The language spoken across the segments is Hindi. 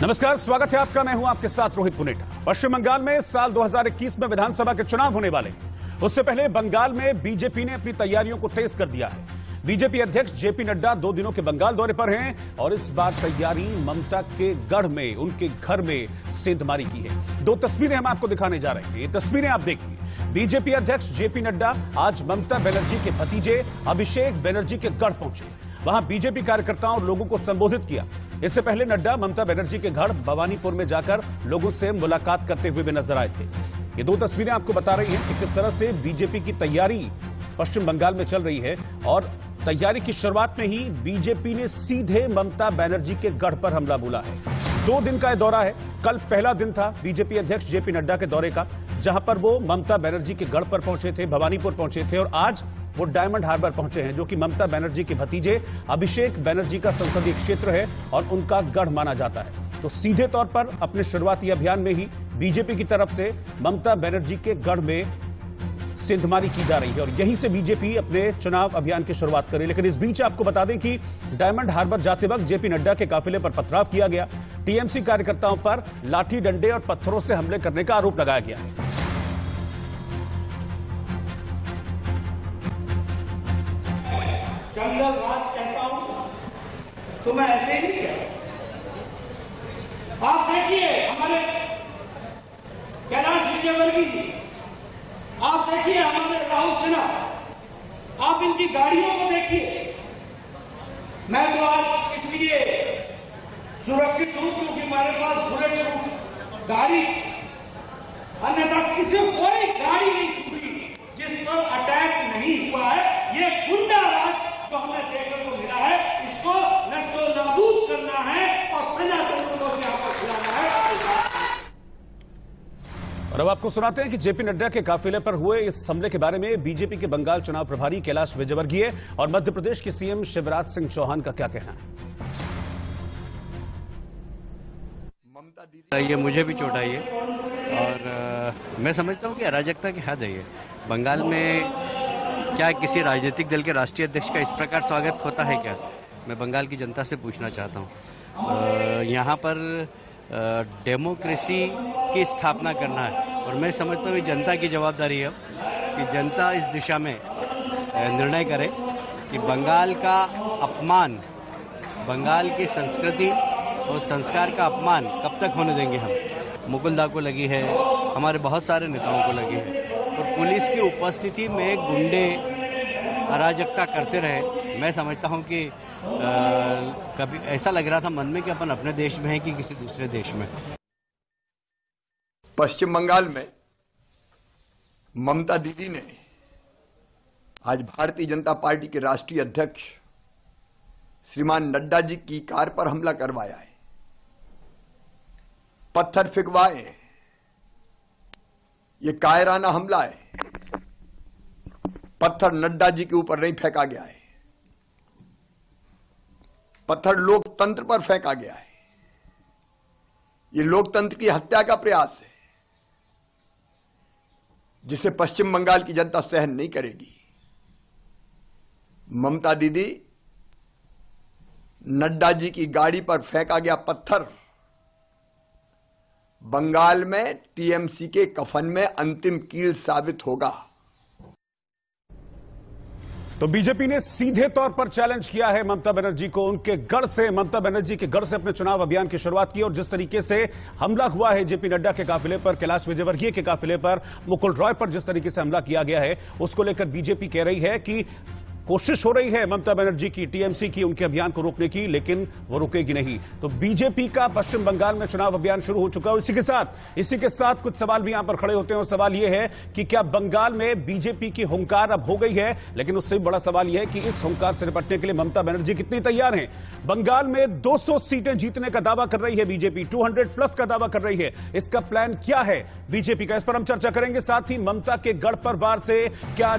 नमस्कार, स्वागत है आपका। मैं हूं आपके साथ रोहित पुनेटा। पश्चिम बंगाल में साल 2021 में विधानसभा के चुनाव होने वाले हैं। उससे पहले बंगाल में बीजेपी ने अपनी तैयारियों को तेज कर दिया है। बीजेपी अध्यक्ष जेपी नड्डा 2 दिनों के बंगाल दौरे पर हैं और इस बार तैयारी ममता के गढ़ में, उनके घर में सेंधमारी की है। 2 तस्वीरें हम आपको दिखाने जा रहे हैं। ये तस्वीरें आप देखिए। बीजेपी अध्यक्ष जेपी नड्डा आज ममता बनर्जी के भतीजे अभिषेक बनर्जी के गढ़ पहुंचे। वहां बीजेपी कार्यकर्ताओं और लोगों को संबोधित किया। इससे पहले नड्डा ममता बनर्जी के घर भवानीपुर में जाकर लोगों से मुलाकात करते हुए भी नजर आए थे। ये 2 तस्वीरें आपको बता रही हैं कि किस तरह से बीजेपी की तैयारी पश्चिम बंगाल में चल रही है। और तैयारी की शुरुआत में ही बीजेपी ने सीधे ममता बनर्जी के गढ़ पर हमला बोला है। 2 दिन का यह दौरा है। कल पहला दिन था बीजेपी अध्यक्ष जेपी नड्डा के दौरे का, जहां पर वो ममता बनर्जी के गढ़ पर पहुंचे थे, भवानीपुर पहुंचे थे। और आज वो डायमंड हार्बर पहुंचे हैं, जो कि ममता बनर्जी के भतीजे अभिषेक बनर्जी का संसदीय क्षेत्र है और उनका गढ़ माना जाता है। तो सीधे तौर पर अपने शुरुआती अभियान में ही बीजेपी की तरफ से ममता बनर्जी के गढ़ में सेंधमारी की जा रही है और यहीं से बीजेपी अपने चुनाव अभियान की शुरुआत करे। लेकिन इस बीच आपको बता दें कि डायमंड हार्बर जाते वक्त जेपी नड्डा के काफिले पर पथराव किया गया। टीएमसी कार्यकर्ताओं पर लाठी डंडे और पत्थरों से हमले करने का आरोप लगाया गया है। जंगल राज कहता हूं तो मैं ऐसे ही नहीं कहता। आप देखिए हमारे कैलाश विजयवर्गीय जी, आप देखिए हमारे राहुल सिन्हा, आप इनकी गाड़ियों को देखिए। मैं तो आज इसलिए सुरक्षित हूं क्योंकि हमारे पास बुलेट प्रूफ गाड़ी, अन्यथा किसी कोई गाड़ी नहीं छूटी जिस पर अटैक नहीं हुआ है। ये गुंडा राज जो हमें देखने को मिला है, इसको नस्लो नाबूद करना है और प्रजातंत्र को यहाँ पर खिलाना है। और अब आपको सुनाते हैं कि जेपी नड्डा के काफिले पर हुए इस हमले के बारे में बीजेपी के बंगाल चुनाव प्रभारी कैलाश विजयवर्गीय और मध्य प्रदेश के सीएम शिवराज सिंह चौहान का क्या कहना है। ये मुझे भी चोट आई है और मैं समझता हूँ कि अराजकता की हद है। ये बंगाल में क्या किसी राजनीतिक दल के राष्ट्रीय अध्यक्ष का इस प्रकार स्वागत होता है क्या? मैं बंगाल की जनता से पूछना चाहता हूँ। यहाँ पर डेमोक्रेसी की स्थापना करना है और मैं समझता हूँ जनता की जवाबदारी है कि जनता इस दिशा में निर्णय करे कि बंगाल का अपमान, बंगाल की संस्कृति और संस्कार का अपमान कब तक होने देंगे हम। मुकुलदा को लगी है, हमारे बहुत सारे नेताओं को लगी है और पुलिस की उपस्थिति में गुंडे अराजकता करते रहे। मैं समझता हूं कि कभी ऐसा लग रहा था मन में कि अपन अपने देश में हैं कि किसी दूसरे देश में। पश्चिम बंगाल में ममता दीदी ने आज भारतीय जनता पार्टी के राष्ट्रीय अध्यक्ष श्रीमान नड्डा जी की कार पर हमला करवाया है, पत्थर फेंकवाए। ये कायराना हमला है। पत्थर नड्डा जी के ऊपर नहीं फेंका गया है, पत्थर लोकतंत्र पर फेंका गया है। ये लोकतंत्र की हत्या का प्रयास है जिसे पश्चिम बंगाल की जनता सहन नहीं करेगी। ममता दीदी, नड्डा जी की गाड़ी पर फेंका गया पत्थर बंगाल में टीएमसी के कफन में अंतिम कील साबित होगा। तो बीजेपी ने सीधे तौर पर चैलेंज किया है ममता बनर्जी को। उनके गढ़ से, ममता बनर्जी के गढ़ से अपने चुनाव अभियान की शुरुआत की और जिस तरीके से हमला हुआ है जेपी नड्डा के काफिले पर, कैलाश विजयवर्गीय के काफिले पर, मुकुल रॉय पर जिस तरीके से हमला किया गया है, उसको लेकर बीजेपी कह रही है कि कोशिश हो रही है ममता बनर्जी की, टीएमसी की, उनके अभियान को रोकने की, लेकिन वो रुकेगी नहीं। तो बीजेपी का पश्चिम बंगाल में चुनाव अभियान शुरू हो चुका है। इसी के साथ कुछ सवाल भी यहां पर खड़े होते हैं और सवाल यह है कि क्या बंगाल में बीजेपी की हुंकार अब हो गई है? लेकिन उससे बड़ा सवाल यह है कि इस हुंकार से निपटने के लिए ममता बनर्जी कितनी तैयार हैं। बंगाल में 200 सीटें जीतने का दावा कर रही है बीजेपी, 200+ का दावा कर रही है। इसका प्लान क्या है बीजेपी का? इस पर हम चर्चा करेंगे। साथ ही ममता के गढ़ पर वार से क्या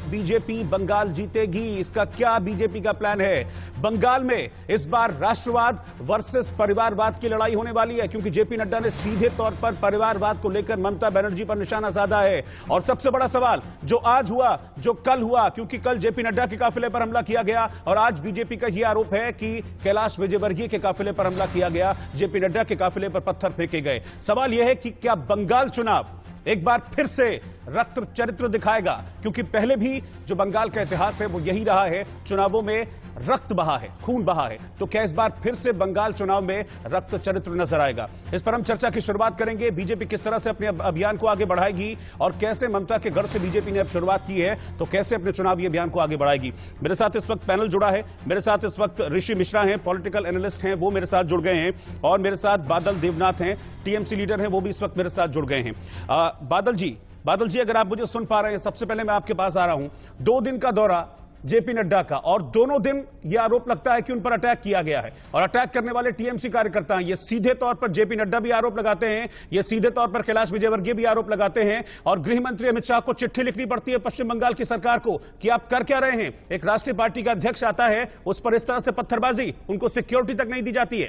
बीजेपी बंगाल जीतेगी लड़ेगी, इसका क्या बीजेपी का प्लान है? बंगाल में इस बार राष्ट्रवाद वर्सेस परिवारवाद की लड़ाई होने वाली है, क्योंकि जेपी नड्डा ने सीधे तौर पर परिवारवाद को लेकर ममता बनर्जी पर निशाना साधा है। और सबसे बड़ा सवाल जो आज हुआ, जो कल हुआ, क्योंकि कल जेपी नड्डा के काफिले पर हमला किया गया और आज बीजेपी का यह आरोप है कि कैलाश विजयवर्गीय के काफिले पर हमला किया गया, जेपी नड्डा के काफिले पर पत्थर फेंके गए। सवाल यह है कि क्या बंगाल चुनाव एक बार फिर से रक्त चरित्र दिखाएगा? क्योंकि पहले भी जो बंगाल का इतिहास है वो यही रहा है, चुनावों में रक्त बहा है, खून बहा है। तो क्या इस बार फिर से बंगाल चुनाव में रक्त चरित्र नजर आएगा? इस पर हम चर्चा की शुरुआत करेंगे। बीजेपी किस तरह से अपने अभियान को आगे बढ़ाएगी और कैसे ममता के गढ़ से बीजेपी ने अब शुरुआत की है तो कैसे अपने चुनावी अभियान को आगे बढ़ाएगी। मेरे साथ इस वक्त पैनल जुड़ा है। मेरे साथ इस वक्त ऋषि मिश्रा हैं, पॉलिटिकल एनालिस्ट हैं, वो मेरे साथ जुड़ गए हैं। और मेरे साथ बादल देवनाथ हैं, टीएमसी लीडर हैं, वो भी इस वक्त मेरे साथ जुड़ गए हैं। बादल जी, अगर आप मुझे सुन पा रहे हैं, सबसे पहले मैं आपके पास आ रहा हूं। 2 दिन का दौरा जेपी नड्डा का, और दोनों दिन यह आरोप लगता है कि उन पर अटैक किया गया है, और अटैक करने वाले टीएमसी कार्यकर्ता हैं। ये सीधे तौर पर जेपी नड्डा भी आरोप लगाते हैं, ये सीधे तौर पर कैलाश विजयवर्गीय भी आरोप लगाते हैं, और गृह मंत्री अमित शाह को चिट्ठी लिखनी पड़ती है पश्चिम बंगाल की सरकार को कि आप कर क्या रहे हैं। एक राष्ट्रीय पार्टी का अध्यक्ष आता है, उस पर इस तरह से पत्थरबाजी, उनको सिक्योरिटी तक नहीं दी जाती है।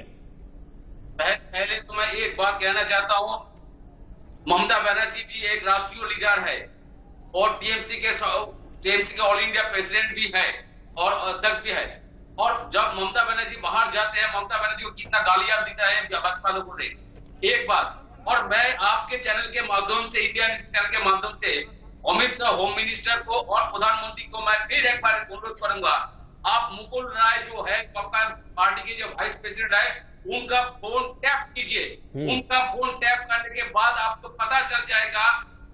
पहले तो मैं एक बात कहना चाहता हूं, ममता बनर्जी भी एक राष्ट्रीय लीडर है और टीएमसी के ऑल इंडिया प्रेसिडेंट भी है और अध्यक्ष भी है। और जब ममता बनर्जी बाहर जाते हैं, ममता बनर्जी को कितना गालियां देता है भाजपा लोगों ने, एक बात। और मैं आपके चैनल के माध्यम से, इंडिया न्यूज चैनल के माध्यम से अमित शाह होम मिनिस्टर को और प्रधानमंत्री को मैं फिर एक बार अनुरोध करूंगा, आप मुकुल राय जो है पार्टी के जो वाइस प्रेसिडेंट है, उनका फोन टैप कीजिए। उनका फोन टैप करने के बाद आपको पता चल जाएगा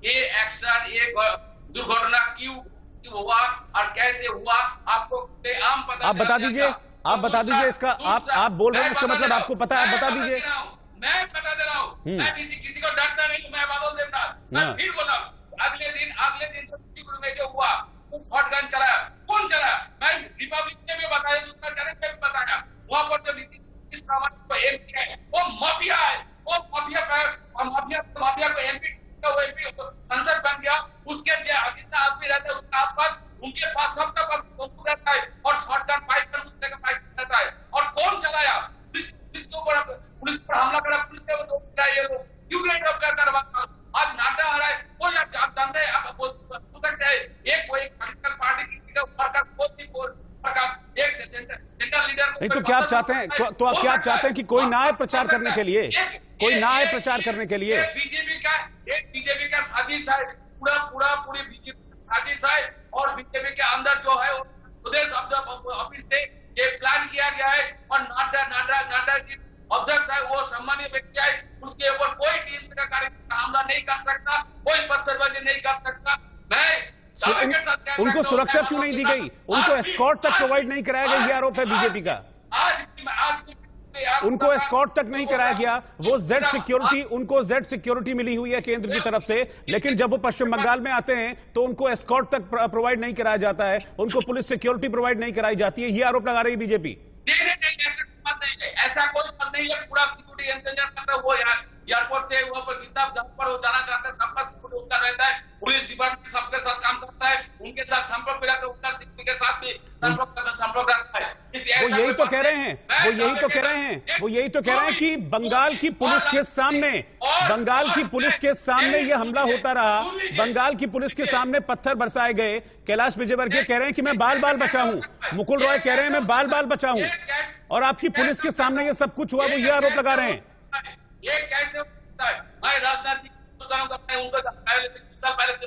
ये एक्शन, ये दुर्घटना क्यों हुआ और कैसे हुआ, आपको आम पता। आप बता दीजिए इसका, आप बोल रहे हैं इसका मतलब आपको पता है, बता दीजिए। मैं बता दे रहा हूँ, मैं किसी को डरता नहीं, मैं बादल देवनाथ। मैं फिर बोला, अगले दिन में जो हुआ वो शॉटगन चलाया, कौन चलाया? मैं रिपब्लिक में भी बताया, दूसरा डायरेक्ट में भी बताया। वहां पर जो नीतीश कुमार को एमपी है, वो माफिया है, वो माफिया को एमपी संसद बन गया। उसके जितना आदमी रहता है उसके आसपास, उनके पास सबका पास रहता है और शॉटगन पाइप दूसरे का पाइप रहता है। और कौन चलाया? पुलिस के ऊपर, पुलिस पर हमला करा, पुलिस के ये लोग क्यों करवा? आज नाटा आ रहा है, कोई आप जानते हैं, आप बोल सकते हैं एक पॉलिटिकल पार्टी की वर्कर एक सेंट्रल लीडर। नहीं तो क्या आप चाहते हैं, तो क्या आप चाहते हैं कि कोई ना आए प्रचार करने के लिए, कोई ना आए प्रचार करने के लिए? बीजेपी का साजिश है, पूरी बीजेपी साजिश है। और बीजेपी के अंदर जो है प्रदेश ऑफिस से ये प्लान किया गया है। और नाडा की अध्यक्ष है, वो सम्मानीय व्यक्ति है, उसके ऊपर कोई टीम का कार्यकर्ता हमला नहीं कर सकता, कोई पत्थरबाजी नहीं कर सकता। उनको सुरक्षा क्यों नहीं दी गई? उनको एस्कॉर्ट तक प्रोवाइड नहीं कराया गया, ये आरोप है बीजेपी का। उनको एस्कॉर्ट तक नहीं कराया गया, वो उनको जेड सिक्योरिटी मिली हुई है केंद्र की तरफ से, लेकिन जब वो पश्चिम बंगाल में आते हैं तो उनको एस्कॉर्ट तक प्रोवाइड नहीं कराया जाता है, उनको पुलिस सिक्योरिटी प्रोवाइड नहीं कराई जाती है। ये आरोप लगा रही है बीजेपी। ऐसा कोई बात नहीं है, पूरा सिक्योरिटी इंतजाम करता है। वो एयरपोर्ट से वहां पर जितना जहां पर वो जाना चाहते हैं सबका सिक्योरिटी उनका रहता है। पुलिस डिपार्टमेंट सबके साथ काम करता है, उनके साथ संपर्क में रहता है, उनका सिक्योरिटी के साथ भी संपर्क रखता है। वो यही तो कह रहे हैं कि बंगाल की पुलिस के सामने ये हमला होता रहा, बंगाल की पुलिस के सामने पत्थर बरसाए गए। कैलाश विजयवर्गीय कह रहे हैं कि मैं बाल बाल बचा हूं, मुकुल रॉय कह रहे हैं मैं बाल बाल बचा हूं, और आपकी पुलिस के सामने ये सब कुछ हुआ, वो ये आरोप लगा रहे हैं। ये कैसे होता है? मैं राजनाथ जी उनको पहले से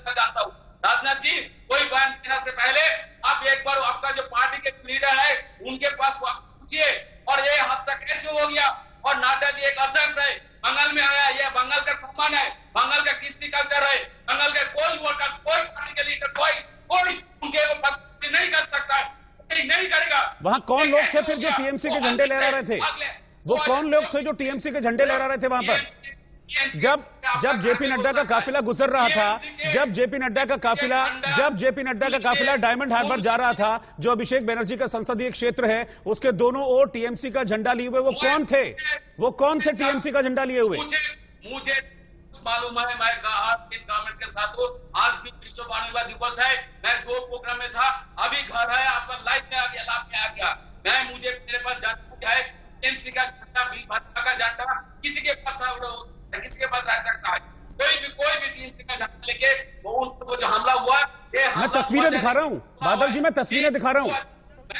जानता हूँ। राजनाथ जी कोई बयान देने से पहले आप एक बार आपका जो पार्टी के लीडर है उनके पास पूछिए, और ये हादसा कैसे हो गया। और नाडा जी एक अध्यक्ष है, बंगाल में आया, ये बंगाल का सम्मान है, बंगाल का कृषि कल्चर है, बंगाल के कोई वर्कर्स, कोई पार्टी के लीडर, कोई उनके नहीं कर सकता है, नहीं करेगा। वहां कौन लोग थे फिर जो टीएमसी के झंडे लहरा रहे थे? वो कौन लोग थे जो टीएमसी के झंडे लहरा रहे थे वहां पर? जब जेपी नड्डा का काफिला गुजर रहा था, जब जेपी नड्डा का काफिला डायमंड हार्बर जा रहा था, जो अभिषेक बनर्जी का संसदीय क्षेत्र है, उसके दोनों ओर टीएमसी का झंडा लिए हुए वो कौन थे? टीएमसी का झंडा लिए हुए? मालूम है, मैं आज गवर्नमेंट के साथ हूँ। आज भी विश्व वाणिज्य दिवस है, मैं 2 प्रोग्राम में था, अभी घर है, आपका लाइव में आ गया, लाभ में आ गया। मुझे मेरे पास जानकारी है, टीएमसी का झंडा, भाजपा का झंडा किसी के पास था, किसी के पास रह सकता है। कोई भी टीएमसी का झंडा लेके वो जो हमला हुआ, मैं तस्वीरें दिखा रहा हूं बादल जी, मैं तस्वीरें दिखा रहा हूं,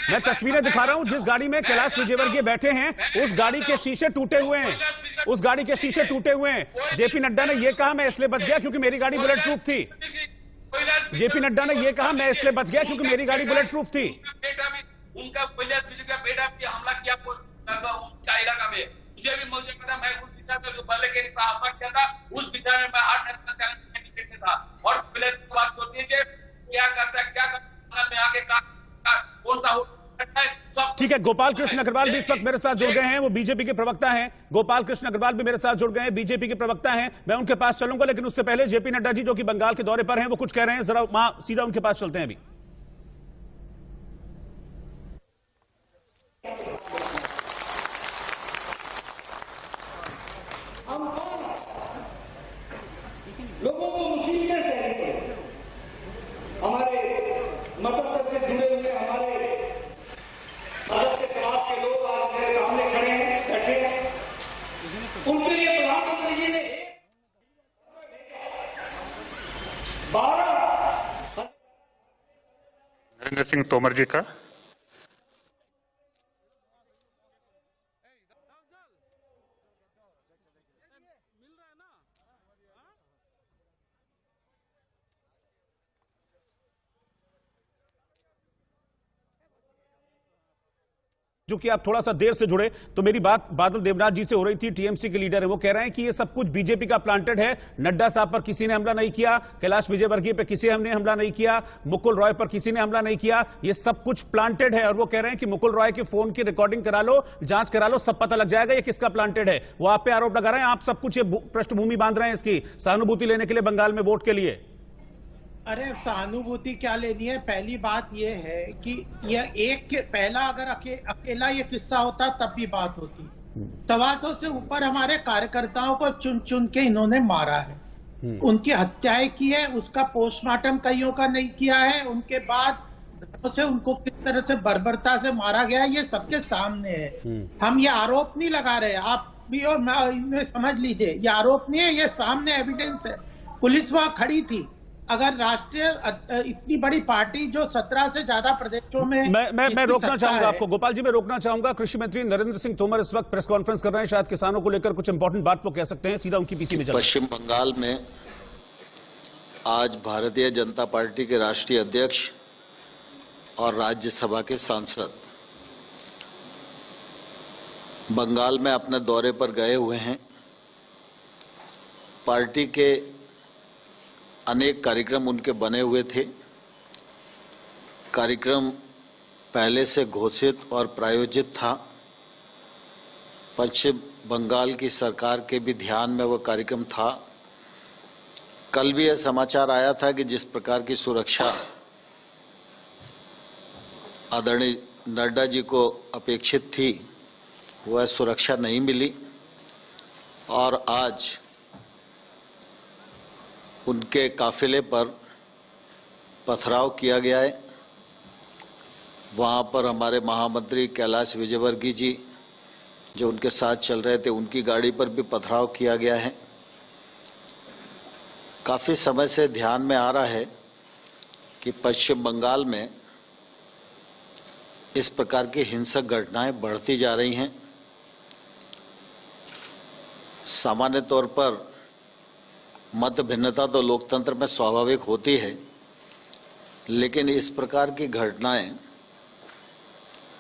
मैं तस्वीरें दिखा रहा हूं। जिस गाड़ी में कैलाश विजयवर्गीय बैठे हैं, उस गाड़ी के शीशे टूटे हुए हैं, उस गाड़ी के शीशे टूटे हुए हैं। जेपी नड्डा ने यह कहा मैं इसलिए बच गया क्योंकि मेरी गाड़ी बुलेट प्रूफ थी। जेपी नड्डा ने यह कहा मैं इसलिए बच गया क्योंकि मेरी गाड़ी बुलेट प्रूफ थी। उनका कैलाश विजय का बेटा भी हमला किया उनका इलाका में, मुझे पता, मैं उस विषय में जो पहले के हमला किया था, उस विषय में मैं 8 नेशनल चैनल में था। और बुलेट की बात सोचिए क्या करता में आके कौन सा सब ठीक है। गोपाल कृष्ण अग्रवाल भी इस वक्त मेरे साथ जुड़ गए हैं, वो बीजेपी के प्रवक्ता हैं। गोपाल कृष्ण अग्रवाल भी मेरे साथ जुड़ गए हैं, बीजेपी के प्रवक्ता हैं। मैं उनके पास चलूंगा, लेकिन उससे पहले जेपी नड्डा जी जो कि बंगाल के दौरे पर हैं, वो कुछ कह रहे हैं, जरा वहां सीधा उनके पास चलते हैं अभी। लोगों को मुसीबतें सहनी पड़ी, हमारे मकसद से जुड़े हुए हमारे भारत के समाज के लोग आज मेरे सामने खड़े हैं, बैठे हैं। उनके लिए प्रधानमंत्री जी ने 12 नरेंद्र सिंह तोमर जी का जो कि आप थोड़ा सा देर से जुड़े, तो मेरी बात बादल देवनाथ जी से हो रही थी, टीएमसी के लीडर है। वो कह रहे हैं कि ये सब कुछ बीजेपी का प्लांटेड है। नड्डा साहब पर किसी ने हमला नहीं किया, कैलाश विजयवर्गीय पर किसी ने हमला नहीं किया, मुकुल रॉय पर किसी ने हमला नहीं किया, ये सब कुछ प्लांटेड है। और वो कह रहे हैं कि मुकुल रॉय के फोन की रिकॉर्डिंग करा लो, जांच करा लो, सब पता लग जाएगा ये किसका प्लांटेड है। वो आप पे आरोप लगा रहे हैं, आप सब कुछ ये पृष्ठभूमि बांध रहे हैं इसकी सहानुभूति लेने के लिए बंगाल में वोट के लिए। अरे सहानुभूति क्या लेनी है। पहली बात यह है कि यह पहला अगर अकेला ये किस्सा होता तब भी बात होती। 250 से ऊपर हमारे कार्यकर्ताओं को चुन चुन के इन्होंने मारा है, उनकी हत्याएं की है, उसका पोस्टमार्टम कईयों का नहीं किया है, उनके बाद घरों से उनको किस तरह से बर्बरता से मारा गया है, ये सबके सामने है। हम ये आरोप नहीं लगा रहे, आप भी और मैं समझ लीजिए, ये आरोप नहीं है, ये सामने एविडेंस है। पुलिस वहां खड़ी थी। अगर राष्ट्रीय इतनी बड़ी पार्टी जो 17 से ज्यादा प्रदेशों में मैं रोकना चाहूंगा आपको, गोपाल जी मैं रोकना चाहूंगा। कृषि मंत्री नरेंद्र सिंह तोमर इस वक्त प्रेस कॉन्फ्रेंस कर रहे हैं, शायद किसानों को लेकर कुछ इंपॉर्टेंट बात वो कह सकते हैं, सीधा उनकी पीसी में चलते हैं। पश्चिम बंगाल में आज भारतीय जनता पार्टी के राष्ट्रीय अध्यक्ष और राज्यसभा के सांसद बंगाल में अपने दौरे पर गए हुए हैं। पार्टी के अनेक कार्यक्रम उनके बने हुए थे। कार्यक्रम पहले से घोषित और प्रायोजित था। पश्चिम बंगाल की सरकार के भी ध्यान में वो कार्यक्रम था। कल भी यह समाचार आया था कि जिस प्रकार की सुरक्षा आदरणीय नड्डा जी को अपेक्षित थी वह सुरक्षा नहीं मिली, और आज उनके काफिले पर पथराव किया गया है। वहां पर हमारे महामंत्री कैलाश विजयवर्गीय जी जो उनके साथ चल रहे थे, उनकी गाड़ी पर भी पथराव किया गया है। काफी समय से ध्यान में आ रहा है कि पश्चिम बंगाल में इस प्रकार की हिंसक घटनाएं बढ़ती जा रही हैं। सामान्य तौर पर मत भिन्नता तो लोकतंत्र में स्वाभाविक होती है, लेकिन इस प्रकार की घटनाएं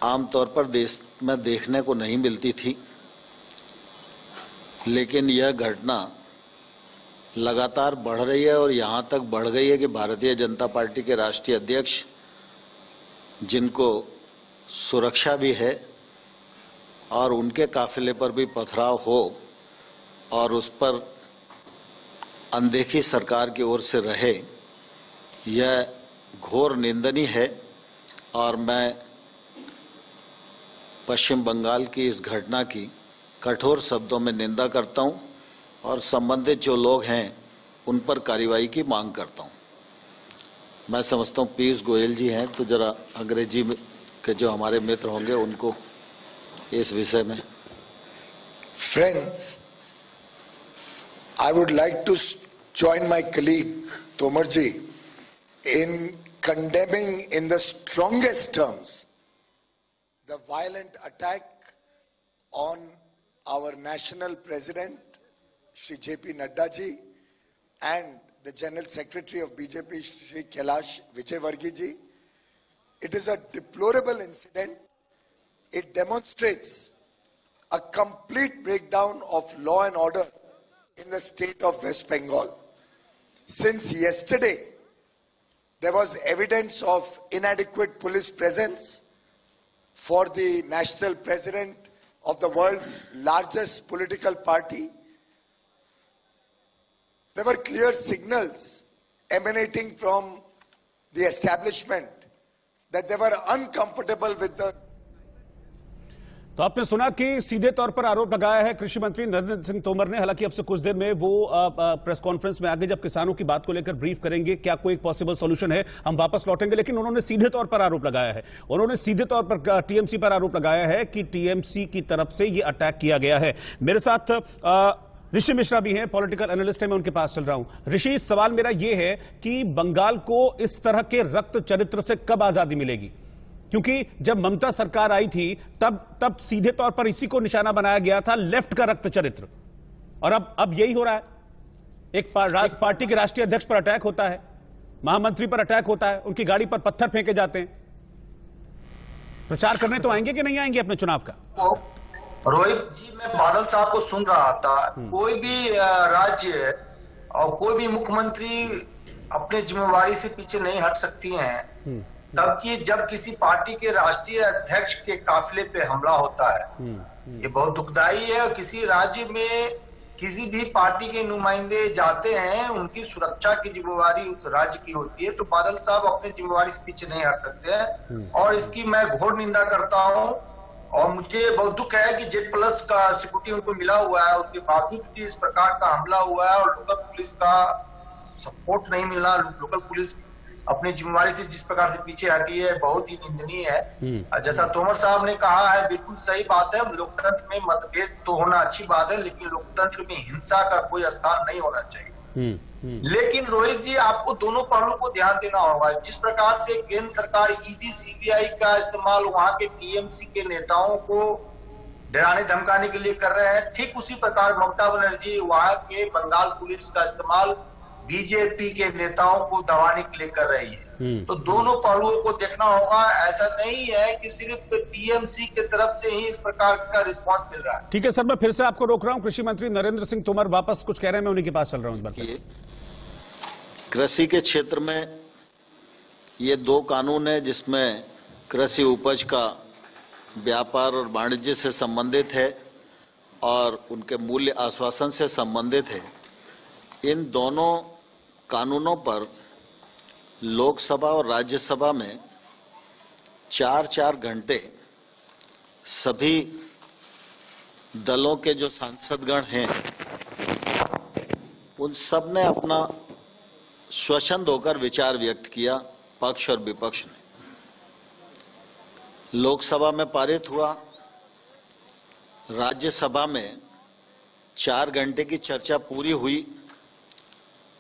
आमतौर पर देश में देखने को नहीं मिलती थी। लेकिन यह घटना लगातार बढ़ रही है और यहाँ तक बढ़ गई है कि भारतीय जनता पार्टी के राष्ट्रीय अध्यक्ष, जिनको सुरक्षा भी है और उनके काफिले पर भी पथराव हो और उस पर अनदेखी सरकार की ओर से रहे, यह घोर निंदनीय है। और मैं पश्चिम बंगाल की इस घटना की कठोर शब्दों में निंदा करता हूं और संबंधित जो लोग हैं उन पर कार्रवाई की मांग करता हूं। मैं समझता हूं पीयूष गोयल जी हैं, तो जरा अंग्रेजी के जो हमारे मित्र होंगे उनको इस विषय में। Friends, I would like to join my colleague Tomarji in condemning in the strongest terms the violent attack on our national president Shri JP Nadda ji and the General Secretary of BJP Shri Kailash Vijayvargiya ji. It is a deplorable incident. It demonstrates a complete breakdown of law and order in the state of West Bengal. Since yesterday, there was evidence of inadequate police presence for the national president of the world's largest political party. There were clear signals emanating from the establishment that they were uncomfortable with the. तो आपने सुना कि सीधे तौर पर आरोप लगाया है कृषि मंत्री नरेंद्र सिंह तोमर ने। हालांकि अब से कुछ देर में वो प्रेस कॉन्फ्रेंस में आगे जब किसानों की बात को लेकर ब्रीफ करेंगे, क्या कोई एक पॉसिबल सॉल्यूशन है, हम वापस लौटेंगे। लेकिन उन्होंने सीधे तौर पर आरोप लगाया है, उन्होंने सीधे तौर पर टीएमसी पर आरोप लगाया है कि टीएमसी की तरफ से ये अटैक किया गया है। मेरे साथ ऋषि मिश्रा भी हैं, पॉलिटिकल एनालिस्ट है, मैं उनके पास चल रहा हूं। ऋषि, सवाल मेरा यह है कि बंगाल को इस तरह के रक्त चरित्र से कब आजादी मिलेगी? क्योंकि जब ममता सरकार आई थी तब सीधे तौर पर इसी को निशाना बनाया गया था, लेफ्ट का रक्त चरित्र, और अब यही हो रहा है। एक पार्टी के राष्ट्रीय अध्यक्ष पर अटैक होता है, महामंत्री पर अटैक होता है, उनकी गाड़ी पर पत्थर फेंके जाते हैं। प्रचार करने तो आएंगे कि नहीं आएंगे अपने चुनाव का? रोहित जी, मैं बादल साहब को सुन रहा था। कोई भी राज्य और कोई भी मुख्यमंत्री अपने जिम्मेवारी से पीछे नहीं हट सकती हैं, तबकि जब किसी पार्टी के राष्ट्रीय अध्यक्ष के काफिले पे हमला होता है, ये बहुत दुखदाई है। और किसी राज्य में किसी भी पार्टी के नुमाइंदे जाते हैं, उनकी सुरक्षा की जिम्मेवारी उस राज्य की होती है। तो बादल साहब अपनी जिम्मेवारी से पीछे नहीं हट सकते हैं, और इसकी मैं घोर निंदा करता हूं। और मुझे बहुत दुख है कि जेड प्लस का सिक्योरिटी उनको मिला हुआ है, उसके बावजूद भी इस प्रकार का हमला हुआ है, और लोकल पुलिस का सपोर्ट नहीं मिलना, लोकल पुलिस अपनी जिम्मेवारी से जिस प्रकार से पीछे हटी है, बहुत ही निंदनीय है। जैसा तोमर साहब ने कहा है, बिल्कुल सही बात है। लोकतंत्र में मतभेद तो होना अच्छी बात है, लेकिन लोकतंत्र में हिंसा का कोई स्थान नहीं होना चाहिए। लेकिन रोहित जी, आपको दोनों पहलू को ध्यान देना होगा। जिस प्रकार से केंद्र सरकार ईडी सीबीआई का इस्तेमाल वहां के टीएमसी के नेताओं को डराने धमकाने के लिए कर रहे हैं, ठीक उसी प्रकार ममता बनर्जी वहां के बंगाल पुलिस का इस्तेमाल बीजेपी के नेताओं को दबाने के लिए कर रही है। तो दोनों पहलुओं को देखना होगा। ऐसा नहीं है कि सिर्फ टीएमसी की तरफ से ही इस प्रकार का रिस्पांस मिल रहा है। ठीक है सर, मैं फिर से आपको रोक रहा हूं। कृषि मंत्री नरेंद्र सिंह तोमर वापस कुछ कह रहे हैं, मैं उन्हीं के पास चल रहा हूं। कृषि के क्षेत्र में ये दो कानून है जिसमें कृषि उपज का व्यापार और वाणिज्य से संबंधित है और उनके मूल्य आश्वासन से संबंधित है। इन दोनों कानूनों पर लोकसभा और राज्यसभा में 4-4 घंटे सभी दलों के जो सांसदगण हैं उन सब ने अपना स्वच्छंद होकर विचार व्यक्त किया, पक्ष और विपक्ष ने। लोकसभा में पारित हुआ, राज्यसभा में 4 घंटे की चर्चा पूरी हुई,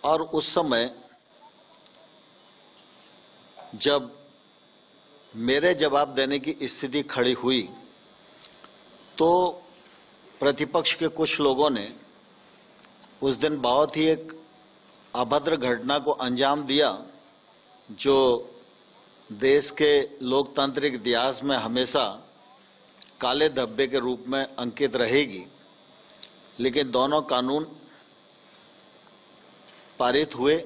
और उस समय जब मेरे जवाब देने की स्थिति खड़ी हुई तो प्रतिपक्ष के कुछ लोगों ने उस दिन बहुत ही एक अभद्र घटना को अंजाम दिया, जो देश के लोकतांत्रिक इतिहास में हमेशा काले धब्बे के रूप में अंकित रहेगी। लेकिन दोनों कानून पारित हुए,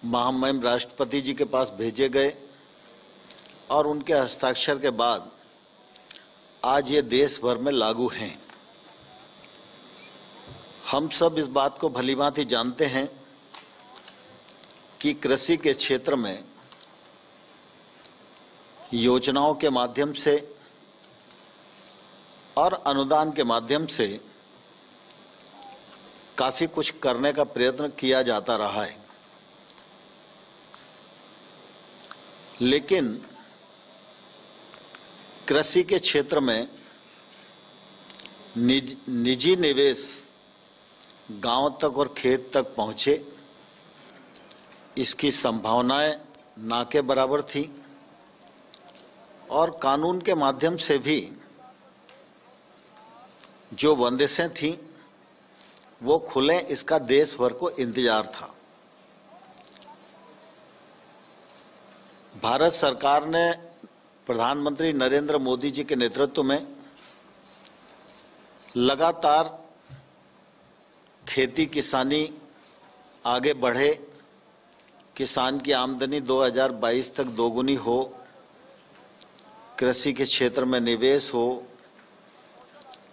महामहिम राष्ट्रपति जी के पास भेजे गए, और उनके हस्ताक्षर के बाद आज ये देश भर में लागू हैं। हम सब इस बात को भलीभांति जानते हैं कि कृषि के क्षेत्र में योजनाओं के माध्यम से और अनुदान के माध्यम से काफी कुछ करने का प्रयत्न किया जाता रहा है, लेकिन कृषि के क्षेत्र में निजी निवेश गांव तक और खेत तक पहुंचे, इसकी संभावनाएं ना के बराबर थी और कानून के माध्यम से भी जो बंदिशें थीं वो खुले, इसका देश भर को इंतजार था। भारत सरकार ने प्रधानमंत्री नरेंद्र मोदी जी के नेतृत्व में लगातार खेती किसानी आगे बढ़े, किसान की आमदनी 2022 तक दोगुनी हो, कृषि के क्षेत्र में निवेश हो,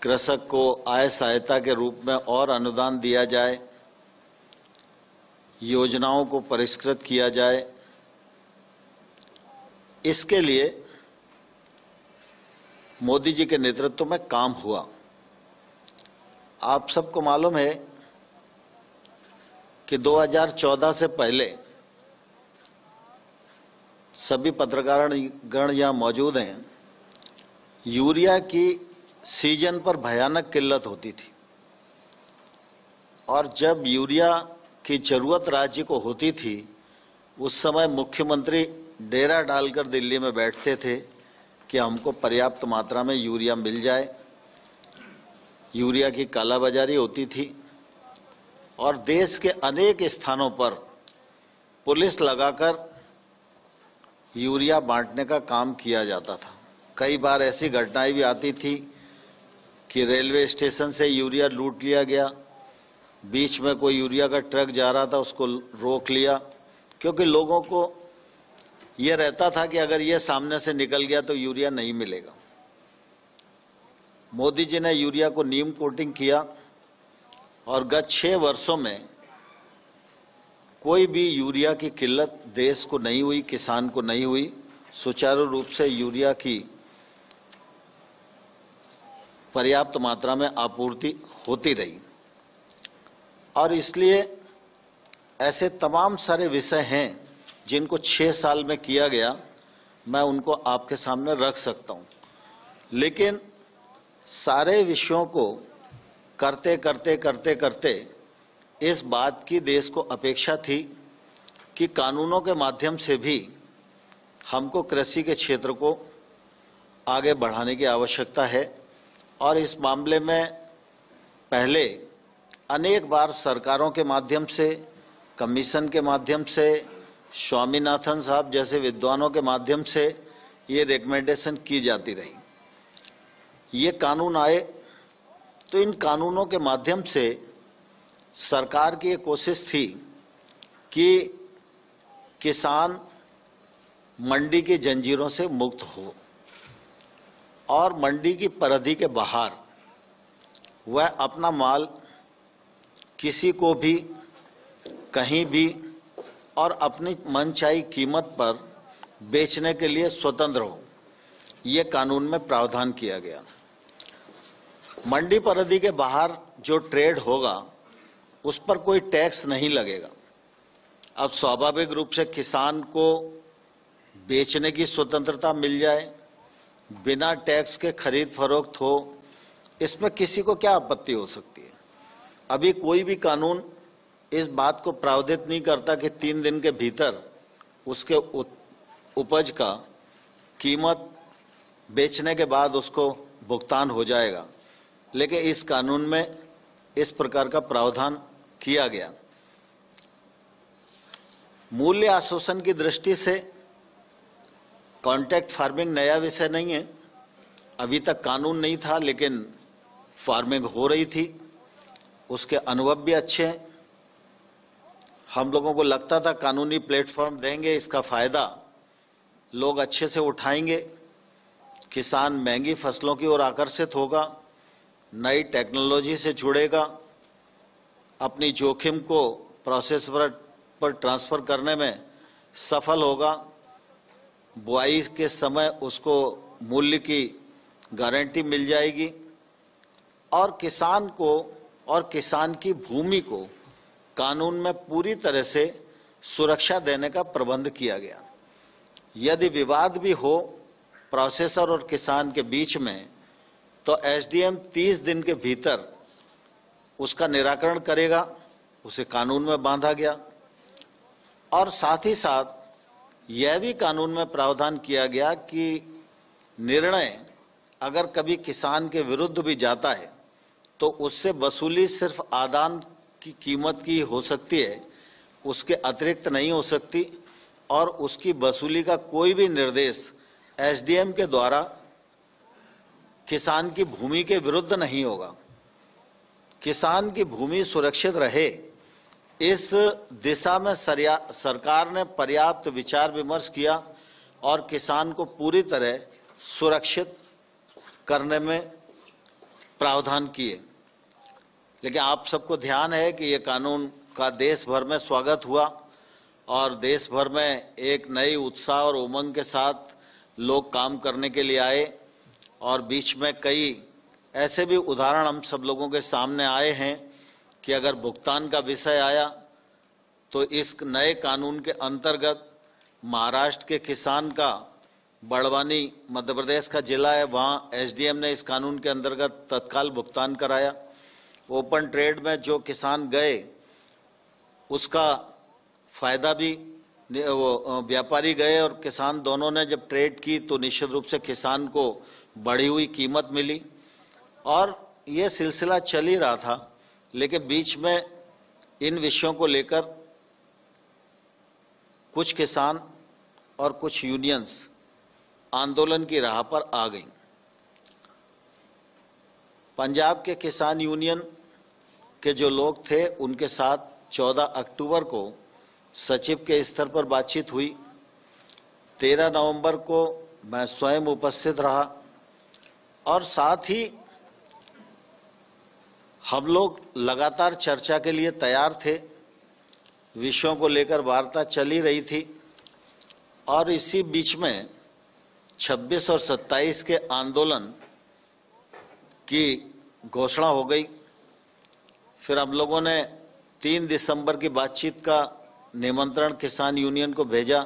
कृषक को आय सहायता के रूप में और अनुदान दिया जाए, योजनाओं को परिष्कृत किया जाए। इसके लिए मोदी जी के नेतृत्व में काम हुआ। आप सबको मालूम है कि 2014 से पहले सभी पत्रकारगण यहाँ मौजूद हैं, यूरिया की सीजन पर भयानक किल्लत होती थी और जब यूरिया की जरूरत राज्य को होती थी उस समय मुख्यमंत्री डेरा डालकर दिल्ली में बैठते थे कि हमको पर्याप्त मात्रा में यूरिया मिल जाए। यूरिया की कालाबाजारी होती थी और देश के अनेक स्थानों पर पुलिस लगाकर यूरिया बांटने का काम किया जाता था। कई बार ऐसी घटनाएं भी आती थी कि रेलवे स्टेशन से यूरिया लूट लिया गया, बीच में कोई यूरिया का ट्रक जा रहा था उसको रोक लिया, क्योंकि लोगों को ये रहता था कि अगर ये सामने से निकल गया तो यूरिया नहीं मिलेगा। मोदी जी ने यूरिया को नीम कोटिंग किया और गत 6 वर्षों में कोई भी यूरिया की किल्लत देश को नहीं हुई, किसान को नहीं हुई। सुचारू रूप से यूरिया की पर्याप्त मात्रा में आपूर्ति होती रही और इसलिए ऐसे तमाम सारे विषय हैं जिनको 6 साल में किया गया, मैं उनको आपके सामने रख सकता हूं। लेकिन सारे विषयों को करते करते करते करते इस बात की देश को अपेक्षा थी कि कानूनों के माध्यम से भी हमको कृषि के क्षेत्र को आगे बढ़ाने की आवश्यकता है और इस मामले में पहले अनेक बार सरकारों के माध्यम से, कमीशन के माध्यम से, स्वामीनाथन साहब जैसे विद्वानों के माध्यम से ये रिकमेंडेशन की जाती रही। ये कानून आए तो इन कानूनों के माध्यम से सरकार की ये कोशिश थी कि किसान मंडी की जंजीरों से मुक्त हो और मंडी की परिधि के बाहर वह अपना माल किसी को भी कहीं भी और अपनी मनचाही कीमत पर बेचने के लिए स्वतंत्र हो। ये कानून में प्रावधान किया गया। मंडी परिधि के बाहर जो ट्रेड होगा उस पर कोई टैक्स नहीं लगेगा। अब स्वाभाविक रूप से किसान को बेचने की स्वतंत्रता मिल जाए, बिना टैक्स के खरीद फरोख्त हो, इसमें किसी को क्या आपत्ति हो सकती है। अभी कोई भी कानून इस बात को प्रावधानित नहीं करता कि 3 दिन के भीतर उसके उपज का कीमत बेचने के बाद उसको भुगतान हो जाएगा, लेकिन इस कानून में इस प्रकार का प्रावधान किया गया। मूल्य आश्वासन की दृष्टि से कॉन्ट्रैक्ट फार्मिंग नया विषय नहीं है, अभी तक कानून नहीं था लेकिन फार्मिंग हो रही थी, उसके अनुभव भी अच्छे हैं। हम लोगों को लगता था कानूनी प्लेटफॉर्म देंगे, इसका फायदा लोग अच्छे से उठाएंगे, किसान महंगी फसलों की ओर आकर्षित होगा, नई टेक्नोलॉजी से जुड़ेगा, अपनी जोखिम को प्रोसेस पर ट्रांसफर करने में सफल होगा, बुआई के समय उसको मूल्य की गारंटी मिल जाएगी और किसान को और किसान की भूमि को कानून में पूरी तरह से सुरक्षा देने का प्रबंध किया गया। यदि विवाद भी हो प्रोसेसर और किसान के बीच में तो एसडीएम 30 दिन के भीतर उसका निराकरण करेगा, उसे कानून में बांधा गया। और साथ ही साथ यह भी कानून में प्रावधान किया गया कि निर्णय अगर कभी किसान के विरुद्ध भी जाता है तो उससे वसूली सिर्फ आदान की कीमत की हो सकती है, उसके अतिरिक्त नहीं हो सकती। और उसकी वसूली का कोई भी निर्देश एसडीएम के द्वारा किसान की भूमि के विरुद्ध नहीं होगा। किसान की भूमि सुरक्षित रहे, इस दिशा में सरकार ने पर्याप्त विचार विमर्श किया और किसान को पूरी तरह सुरक्षित करने में प्रावधान किए। लेकिन आप सबको ध्यान है कि ये कानून का देश भर में स्वागत हुआ और देश भर में एक नई उत्साह और उमंग के साथ लोग काम करने के लिए आए। और बीच में कई ऐसे भी उदाहरण हम सब लोगों के सामने आए हैं कि अगर भुगतान का विषय आया तो इस नए कानून के अंतर्गत महाराष्ट्र के किसान का, बड़वानी मध्य प्रदेश का जिला है, वहाँ एसडीएम ने इस कानून के अंतर्गत तत्काल भुगतान कराया। ओपन ट्रेड में जो किसान गए उसका फायदा भी, वो व्यापारी गए और किसान दोनों ने जब ट्रेड की तो निश्चित रूप से किसान को बढ़ी हुई कीमत मिली। और ये सिलसिला चल ही रहा था, लेकिन बीच में इन विषयों को लेकर कुछ किसान और कुछ यूनियंस आंदोलन की राह पर आ गई। पंजाब के किसान यूनियन के जो लोग थे उनके साथ 14 अक्टूबर को सचिव के स्तर पर बातचीत हुई। 13 नवंबर को मैं स्वयं उपस्थित रहा और साथ ही हम लोग लगातार चर्चा के लिए तैयार थे। विषयों को लेकर वार्ता चली रही थी और इसी बीच में 26 और 27 के आंदोलन की घोषणा हो गई। फिर हम लोगों ने 3 दिसंबर की बातचीत का निमंत्रण किसान यूनियन को भेजा।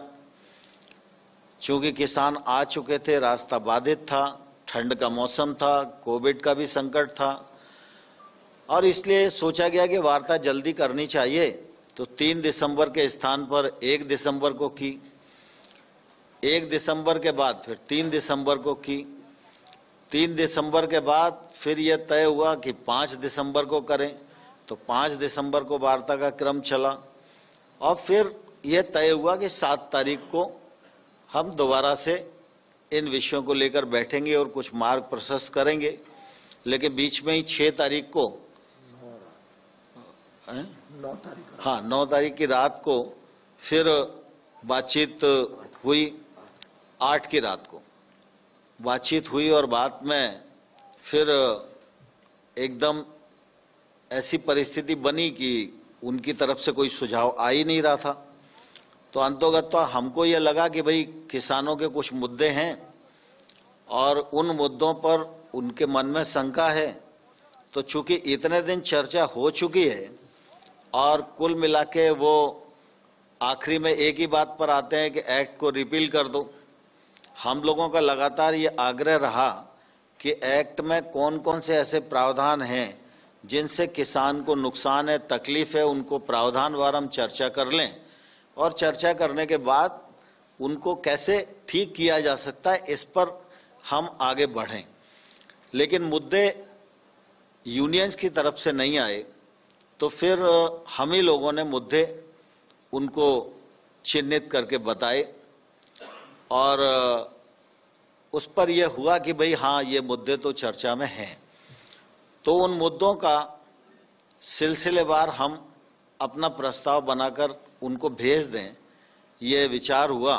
चूंकि किसान आ चुके थे, रास्ता बाधित था, ठंड का मौसम था, कोविड का भी संकट था और इसलिए सोचा गया कि वार्ता जल्दी करनी चाहिए। तो 3 दिसंबर के स्थान पर 1 दिसंबर को की, 1 दिसंबर के बाद फिर 3 दिसंबर को की, 3 दिसंबर के बाद फिर यह तय हुआ कि 5 दिसंबर को करें, तो 5 दिसंबर को वार्ता का क्रम चला और फिर यह तय हुआ कि 7 तारीख को हम दोबारा से इन विषयों को लेकर बैठेंगे और कुछ मार्ग प्रशस्त करेंगे। लेकिन बीच में ही 6 तारीख को 9 तारीख की रात को फिर बातचीत हुई। 8 की रात को बातचीत हुई और बात में फिर एकदम ऐसी परिस्थिति बनी कि उनकी तरफ से कोई सुझाव आ ही नहीं रहा था। तो अंतोगत्वा हमको ये लगा कि भाई किसानों के कुछ मुद्दे हैं और उन मुद्दों पर उनके मन में शंका है। तो चूंकि इतने दिन चर्चा हो चुकी है और कुल मिला के वो आखिरी में एक ही बात पर आते हैं कि एक्ट को रिपील कर दो। हम लोगों का लगातार ये आग्रह रहा कि एक्ट में कौन कौन से ऐसे प्रावधान हैं जिनसे किसान को नुकसान है, तकलीफ है, उनको प्रावधानवार हम चर्चा कर लें और चर्चा करने के बाद उनको कैसे ठीक किया जा सकता है इस पर हम आगे बढ़ें। लेकिन मुद्दे यूनियंस की तरफ से नहीं आए तो फिर हम ही लोगों ने मुद्दे उनको चिन्हित करके बताए और उस पर यह हुआ कि भाई हाँ, ये मुद्दे तो चर्चा में हैं। तो उन मुद्दों का सिलसिलेवार हम अपना प्रस्ताव बनाकर उनको भेज दें, ये विचार हुआ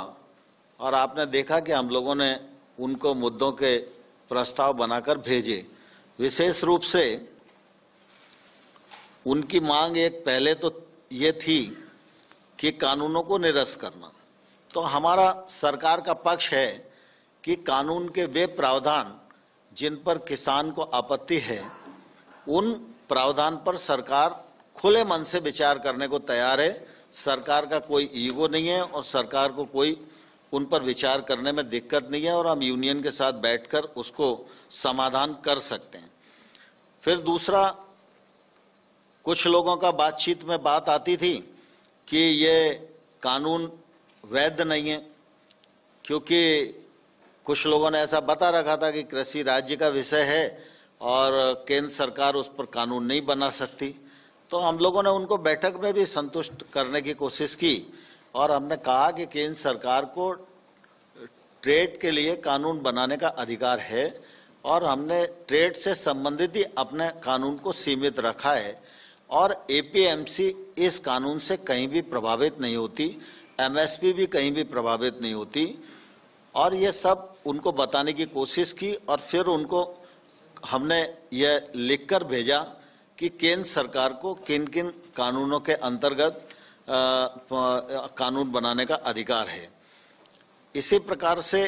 और आपने देखा कि हम लोगों ने उनको मुद्दों के प्रस्ताव बनाकर भेजे। विशेष रूप से उनकी मांग एक पहले तो ये थी कि कानूनों को निरस्त करना। तो हमारा सरकार का पक्ष है कि कानून के वे प्रावधान जिन पर किसान को आपत्ति है उन प्रावधान पर सरकार खुले मन से विचार करने को तैयार है। सरकार का कोई ईगो नहीं है और सरकार को कोई उन पर विचार करने में दिक्कत नहीं है और हम यूनियन के साथ बैठकर उसको समाधान कर सकते हैं। फिर दूसरा, कुछ लोगों का बातचीत में बात आती थी कि ये कानून वैध नहीं है, क्योंकि कुछ लोगों ने ऐसा बता रखा था कि कृषि राज्य का विषय है और केंद्र सरकार उस पर कानून नहीं बना सकती। तो हम लोगों ने उनको बैठक में भी संतुष्ट करने की कोशिश की और हमने कहा कि केंद्र सरकार को ट्रेड के लिए कानून बनाने का अधिकार है और हमने ट्रेड से संबंधित ही अपने कानून को सीमित रखा है और एपीएमसी इस कानून से कहीं भी प्रभावित नहीं होती, एमएसपी भी कहीं भी प्रभावित नहीं होती। और ये सब उनको बताने की कोशिश की और फिर उनको हमने ये लिखकर भेजा कि केंद्र सरकार को किन किन कानूनों के अंतर्गत कानून बनाने का अधिकार है। इसी प्रकार से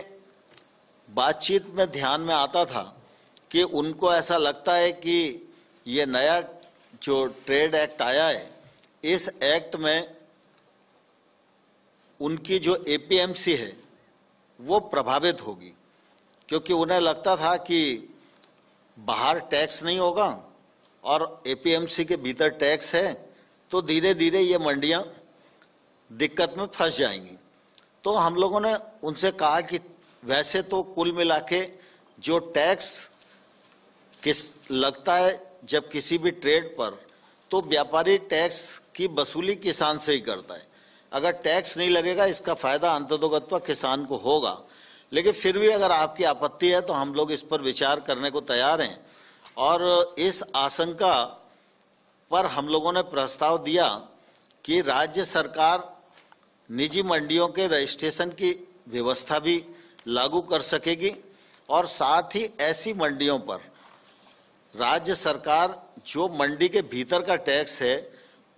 बातचीत में ध्यान में आता था कि उनको ऐसा लगता है कि ये नया जो ट्रेड एक्ट आया है, इस एक्ट में उनकी जो एपीएमसी है वो प्रभावित होगी, क्योंकि उन्हें लगता था कि बाहर टैक्स नहीं होगा और एपीएमसी के भीतर टैक्स है, तो धीरे धीरे ये मंडियां दिक्कत में फंस जाएंगी। तो हम लोगों ने उनसे कहा कि वैसे तो कुल मिला के जो टैक्स लगता है जब किसी भी ट्रेड पर, तो व्यापारी टैक्स की वसूली किसान से ही करता है। अगर टैक्स नहीं लगेगा इसका फायदा अंततोगत्वा किसान को होगा, लेकिन फिर भी अगर आपकी आपत्ति है तो हम लोग इस पर विचार करने को तैयार हैं। और इस आशंका पर हम लोगों ने प्रस्ताव दिया कि राज्य सरकार निजी मंडियों के रजिस्ट्रेशन की व्यवस्था भी लागू कर सकेगी और साथ ही ऐसी मंडियों पर राज्य सरकार जो मंडी के भीतर का टैक्स है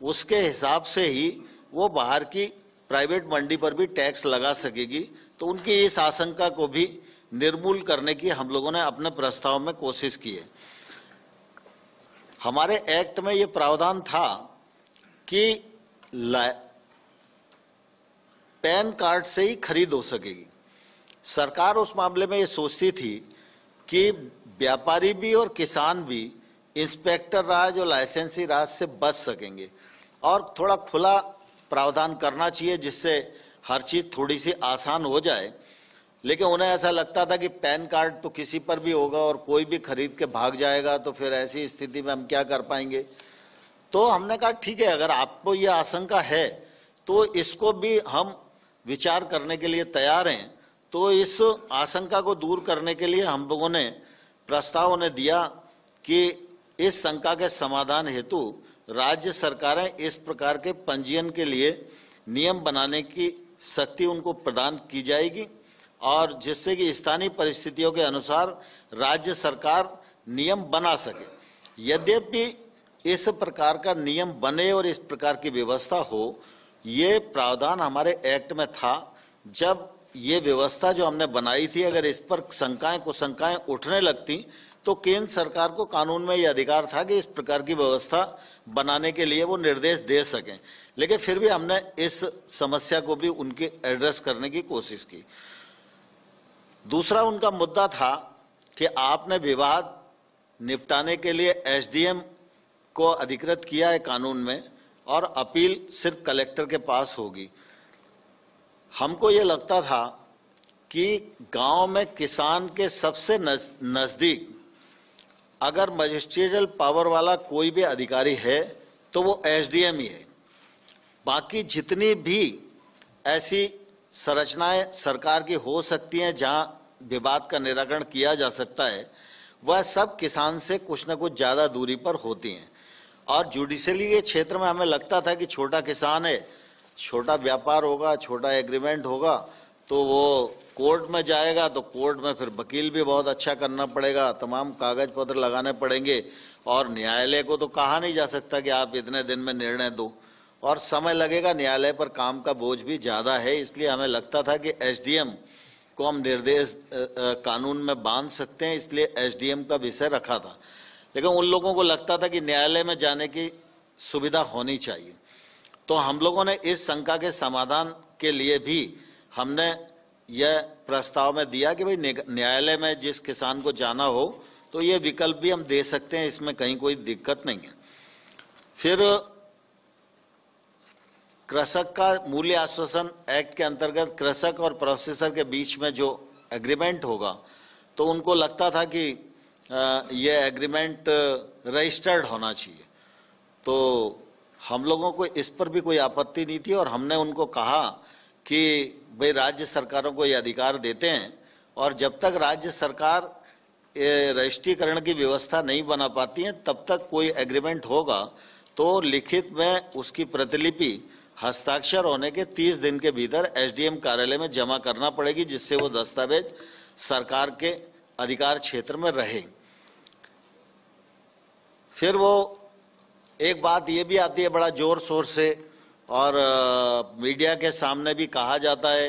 उसके हिसाब से ही वो बाहर की प्राइवेट मंडी पर भी टैक्स लगा सकेगी। तो उनकी इस आशंका को भी निर्मूल करने की हम लोगों ने अपने प्रस्ताव में कोशिश की है। हमारे एक्ट में ये प्रावधान था कि पैन कार्ड से ही खरीद हो सकेगी। सरकार उस मामले में ये सोचती थी कि व्यापारी भी और किसान भी इंस्पेक्टर राज और लाइसेंसी राज से बच सकेंगे और थोड़ा खुला प्रावधान करना चाहिए जिससे हर चीज थोड़ी सी आसान हो जाए। लेकिन उन्हें ऐसा लगता था कि पैन कार्ड तो किसी पर भी होगा और कोई भी खरीद के भाग जाएगा, तो फिर ऐसी स्थिति में हम क्या कर पाएंगे। तो हमने कहा ठीक है, अगर आपको ये आशंका है तो इसको भी हम विचार करने के लिए तैयार हैं। तो इस आशंका को दूर करने के लिए हम लोगों ने प्रस्ताव उन्हें दिया कि इस शंका के समाधान हेतु राज्य सरकारें इस प्रकार के पंजीयन के लिए नियम बनाने की शक्ति उनको प्रदान की जाएगी और जिससे कि स्थानीय परिस्थितियों के अनुसार राज्य सरकार नियम बना सके। यद्यपि इस प्रकार का नियम बने और इस प्रकार की व्यवस्था हो, ये प्रावधान हमारे एक्ट में था। जब ये व्यवस्था जो हमने बनाई थी, अगर इस पर शंकाएं कुशंकाएं उठने लगती तो केंद्र सरकार को कानून में ये अधिकार था कि इस प्रकार की व्यवस्था बनाने के लिए वो निर्देश दे सकें। लेकिन फिर भी हमने इस समस्या को भी उनके एड्रेस करने की कोशिश की। दूसरा उनका मुद्दा था कि आपने विवाद निपटाने के लिए एसडीएम को अधिकृत किया है कानून में और अपील सिर्फ कलेक्टर के पास होगी। हमको ये लगता था कि गांव में किसान के सबसे नजदीक अगर मजिस्ट्रियल पावर वाला कोई भी अधिकारी है तो वो एसडीएम ही है। बाकी जितनी भी ऐसी संरचनाएं सरकार की हो सकती हैं जहां विवाद का निराकरण किया जा सकता है, वह सब किसान से कुछ न कुछ ज्यादा दूरी पर होती हैं। और जुडिशली ये क्षेत्र में हमें लगता था कि छोटा किसान है, छोटा व्यापार होगा, छोटा एग्रीमेंट होगा, तो वो कोर्ट में जाएगा तो कोर्ट में फिर वकील भी बहुत अच्छा करना पड़ेगा, तमाम कागज पत्र लगाने पड़ेंगे और न्यायालय को तो कहा नहीं जा सकता कि आप इतने दिन में निर्णय दो और समय लगेगा। न्यायालय पर काम का बोझ भी ज्यादा है, इसलिए हमें लगता था कि एसडीएम को हम निर्देश कानून में बांध सकते हैं, इसलिए एसडीएम का विषय रखा था। लेकिन उन लोगों को लगता था कि न्यायालय में जाने की सुविधा होनी चाहिए। तो हम लोगों ने इस शंका के समाधान के लिए भी हमने यह प्रस्ताव में दिया कि भाई न्यायालय में जिस किसान को जाना हो तो ये विकल्प भी हम दे सकते हैं, इसमें कहीं कोई दिक्कत नहीं है। फिर कृषक का मूल्य आश्वासन एक्ट के अंतर्गत कृषक और प्रोसेसर के बीच में जो एग्रीमेंट होगा, तो उनको लगता था कि यह एग्रीमेंट रजिस्टर्ड होना चाहिए, तो हम लोगों को इस पर भी कोई आपत्ति नहीं थी और हमने उनको कहा कि भाई राज्य सरकारों को ये अधिकार देते हैं और जब तक राज्य सरकार रजिस्ट्रीकरण की व्यवस्था नहीं बना पाती है तब तक कोई एग्रीमेंट होगा तो लिखित में उसकी प्रतिलिपि हस्ताक्षर होने के 30 दिन के भीतर एसडीएम कार्यालय में जमा करना पड़ेगी, जिससे वो दस्तावेज सरकार के अधिकार क्षेत्र में रहे। फिर वो एक बात ये भी आती है बड़ा जोर शोर से और मीडिया के सामने भी कहा जाता है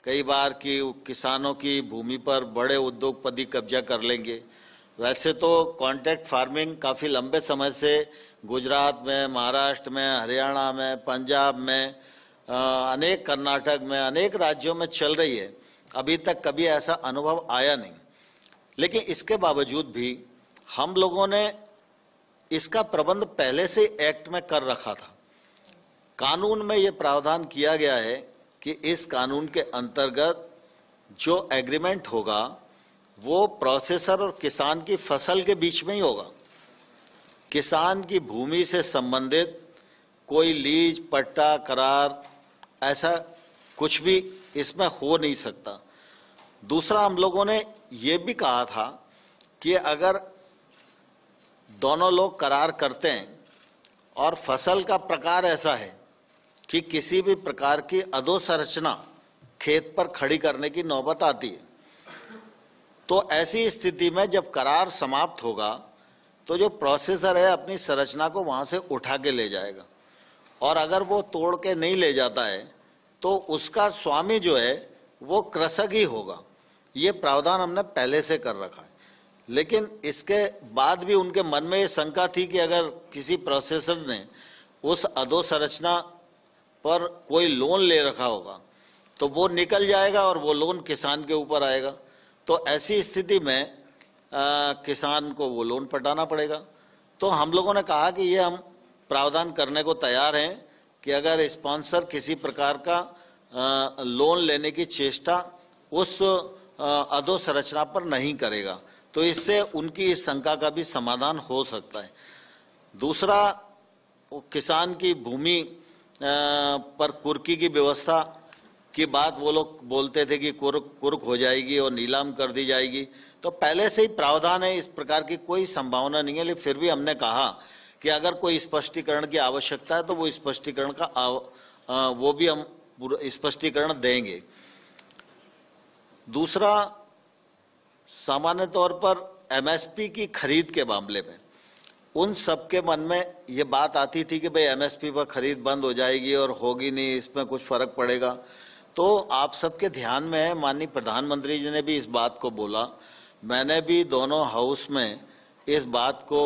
कई बार कि किसानों की भूमि पर बड़े उद्योगपति कब्जा कर लेंगे। वैसे तो कॉन्ट्रैक्ट फार्मिंग काफी लंबे समय से गुजरात में, महाराष्ट्र में, हरियाणा में, पंजाब में, अनेक कर्नाटक में, अनेक राज्यों में चल रही है। अभी तक कभी ऐसा अनुभव आया नहीं, लेकिन इसके बावजूद भी हम लोगों ने इसका प्रबंध पहले से एक्ट में कर रखा था। कानून में यह प्रावधान किया गया है कि इस कानून के अंतर्गत जो एग्रीमेंट होगा वो प्रोसेसर और किसान की फसल के बीच में ही होगा। किसान की भूमि से संबंधित कोई लीज, पट्टा, करार ऐसा कुछ भी इसमें हो नहीं सकता। दूसरा, हम लोगों ने ये भी कहा था कि अगर दोनों लोग करार करते हैं और फसल का प्रकार ऐसा है कि किसी भी प्रकार की अधोसंरचना खेत पर खड़ी करने की नौबत आती है, तो ऐसी स्थिति में जब करार समाप्त होगा तो जो प्रोसेसर है अपनी संरचना को वहां से उठा के ले जाएगा और अगर वो तोड़ के नहीं ले जाता है तो उसका स्वामी जो है वो कृषक ही होगा। ये प्रावधान हमने पहले से कर रखा है, लेकिन इसके बाद भी उनके मन में ये शंका थी कि अगर किसी प्रोसेसर ने उस अधोसंरचना पर कोई लोन ले रखा होगा तो वो निकल जाएगा और वो लोन किसान के ऊपर आएगा, तो ऐसी स्थिति में किसान को वो लोन पटाना पड़ेगा। तो हम लोगों ने कहा कि ये हम प्रावधान करने को तैयार हैं कि अगर स्पॉन्सर किसी प्रकार का लोन लेने की चेष्टा उस अधोसंरचना पर नहीं करेगा तो इससे उनकी इस शंका का भी समाधान हो सकता है। दूसरा, किसान की भूमि पर कुर्की की व्यवस्था की बात वो लोग बोलते थे कि कुर्क हो जाएगी और नीलाम कर दी जाएगी, तो पहले से ही प्रावधान है, इस प्रकार की कोई संभावना नहीं है। लेकिन फिर भी हमने कहा कि अगर कोई स्पष्टीकरण की आवश्यकता है तो वो स्पष्टीकरण का वो भी हम स्पष्टीकरण देंगे। दूसरा, सामान्य तौर पर एमएसपी की खरीद के मामले में उन सबके मन में ये बात आती थी कि भाई एमएसपी पर खरीद बंद हो जाएगी और होगी नहीं, इसमें कुछ फर्क पड़ेगा। तो आप सबके ध्यान में है, माननीय प्रधानमंत्री जी ने भी इस बात को बोला, मैंने भी दोनों हाउस में इस बात को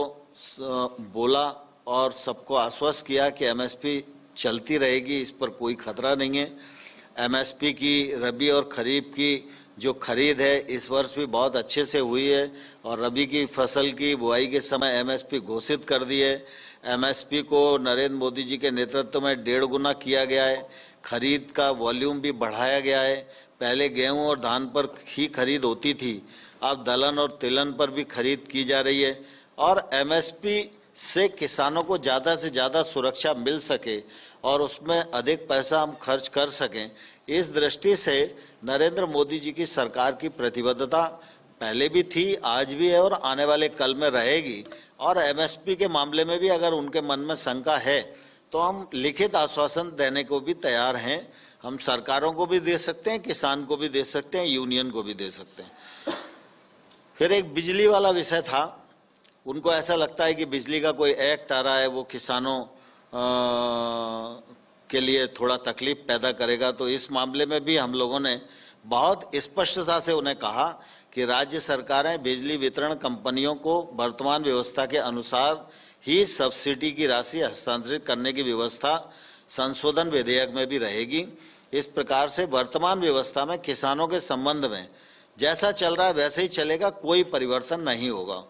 बोला और सबको आश्वस्त किया कि एमएसपी चलती रहेगी, इस पर कोई खतरा नहीं है। एमएसपी की रबी और खरीफ की जो खरीद है इस वर्ष भी बहुत अच्छे से हुई है और रबी की फसल की बुआई के समय एमएसपी घोषित कर दी है। एमएसपी को नरेंद्र मोदी जी के नेतृत्व में 1.5 गुना किया गया है। खरीद का वॉल्यूम भी बढ़ाया गया है। पहले गेहूं और धान पर ही खरीद होती थी, अब दलहन और तिलहन पर भी खरीद की जा रही है और एमएसपी से किसानों को ज़्यादा से ज़्यादा सुरक्षा मिल सके और उसमें अधिक पैसा हम खर्च कर सकें, इस दृष्टि से नरेंद्र मोदी जी की सरकार की प्रतिबद्धता पहले भी थी, आज भी है और आने वाले कल में रहेगी। और एमएसपी के मामले में भी अगर उनके मन में शंका है तो हम लिखित आश्वासन देने को भी तैयार हैं। हम सरकारों को भी दे सकते हैं, किसान को भी दे सकते हैं, यूनियन को भी दे सकते हैं। फिर एक बिजली वाला विषय था, उनको ऐसा लगता है कि बिजली का कोई एक्ट आ रहा है वो किसानों के लिए थोड़ा तकलीफ पैदा करेगा, तो इस मामले में भी हम लोगों ने बहुत स्पष्टता से उन्हें कहा कि राज्य सरकारें बिजली वितरण कंपनियों को वर्तमान व्यवस्था के अनुसार ही सब्सिडी की राशि हस्तांतरित करने की व्यवस्था संशोधन विधेयक में भी रहेगी। इस प्रकार से वर्तमान व्यवस्था में किसानों के संबंध में जैसा चल रहा है वैसे ही चलेगा, कोई परिवर्तन नहीं होगा।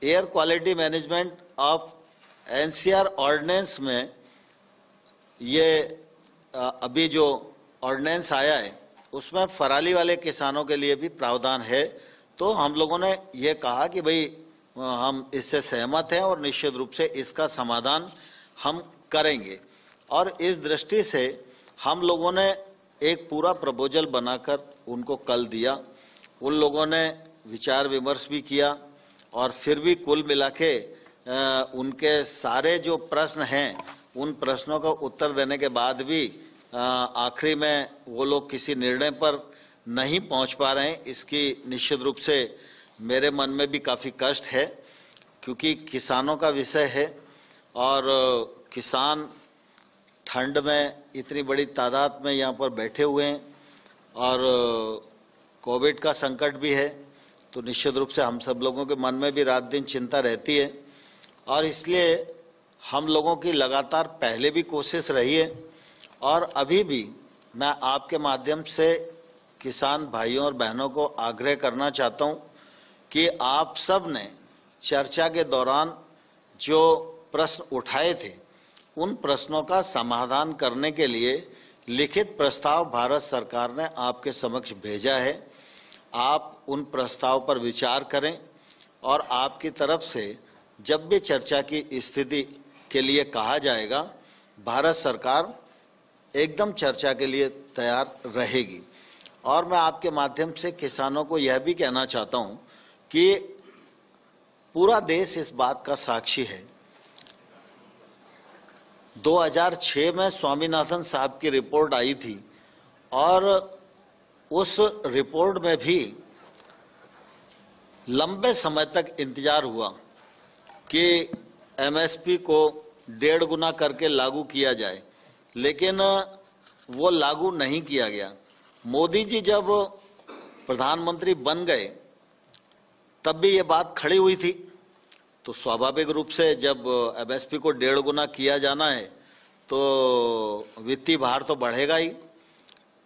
Air quality management of NCR ordinance में ये अभी जो ऑर्डिनेंस आया है उसमें फराली वाले किसानों के लिए भी प्रावधान है। तो हम लोगों ने ये कहा कि भाई हम इससे सहमत हैं और निश्चित रूप से इसका समाधान हम करेंगे। और इस दृष्टि से हम लोगों ने एक पूरा प्रपोजल बनाकर उनको कल दिया। उन लोगों ने विचार विमर्श भी किया और फिर भी कुल मिला के उनके सारे जो प्रश्न हैं उन प्रश्नों का उत्तर देने के बाद भी आखिरी में वो लोग किसी निर्णय पर नहीं पहुंच पा रहे हैं। इसकी निश्चित रूप से मेरे मन में भी काफ़ी कष्ट है, क्योंकि किसानों का विषय है और किसान ठंड में इतनी बड़ी तादाद में यहाँ पर बैठे हुए हैं और कोविड का संकट भी है। तो निश्चित रूप से हम सब लोगों के मन में भी रात दिन चिंता रहती है और इसलिए हम लोगों की लगातार पहले भी कोशिश रही है और अभी भी मैं आपके माध्यम से किसान भाइयों और बहनों को आग्रह करना चाहता हूं कि आप सब ने चर्चा के दौरान जो प्रश्न उठाए थे उन प्रश्नों का समाधान करने के लिए लिखित प्रस्ताव भारत सरकार ने आपके समक्ष भेजा है। आप उन प्रस्ताव पर विचार करें और आपकी तरफ से जब भी चर्चा की स्थिति के लिए कहा जाएगा भारत सरकार एकदम चर्चा के लिए तैयार रहेगी। और मैं आपके माध्यम से किसानों को यह भी कहना चाहता हूं कि पूरा देश इस बात का साक्षी है। 2006 में स्वामीनाथन साहब की रिपोर्ट आई थी और उस रिपोर्ट में भी लंबे समय तक इंतजार हुआ कि एमएसपी को 1.5 गुना करके लागू किया जाए, लेकिन वो लागू नहीं किया गया। मोदी जी जब प्रधानमंत्री बन गए तब भी ये बात खड़ी हुई थी, तो स्वाभाविक रूप से जब एमएसपी को 1.5 गुना किया जाना है तो वित्तीय भार तो बढ़ेगा ही।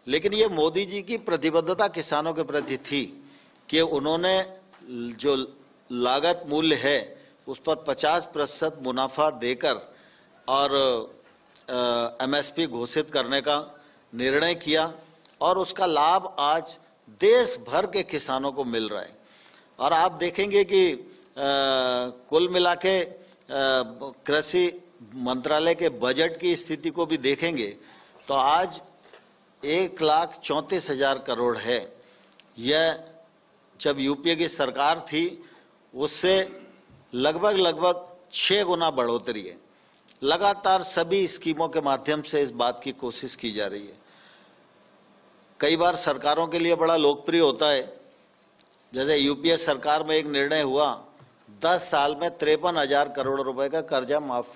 लेकिन ये मोदी जी की प्रतिबद्धता किसानों के प्रति थी कि उन्होंने जो लागत मूल्य है उस पर 50% मुनाफा देकर और एमएसपी घोषित करने का निर्णय किया और उसका लाभ आज देश भर के किसानों को मिल रहा है। और आप देखेंगे कि कुल मिला के कृषि मंत्रालय के बजट की स्थिति को भी देखेंगे तो आज 1,34,000 करोड़ है। यह जब यूपीए की सरकार थी उससे लगभग 6 गुना बढ़ोतरी है। लगातार सभी स्कीमों के माध्यम से इस बात की कोशिश की जा रही है। कई बार सरकारों के लिए बड़ा लोकप्रिय होता है, जैसे यूपीए सरकार में एक निर्णय हुआ 10 साल में 53,000 करोड़ रुपए का कर्जा माफ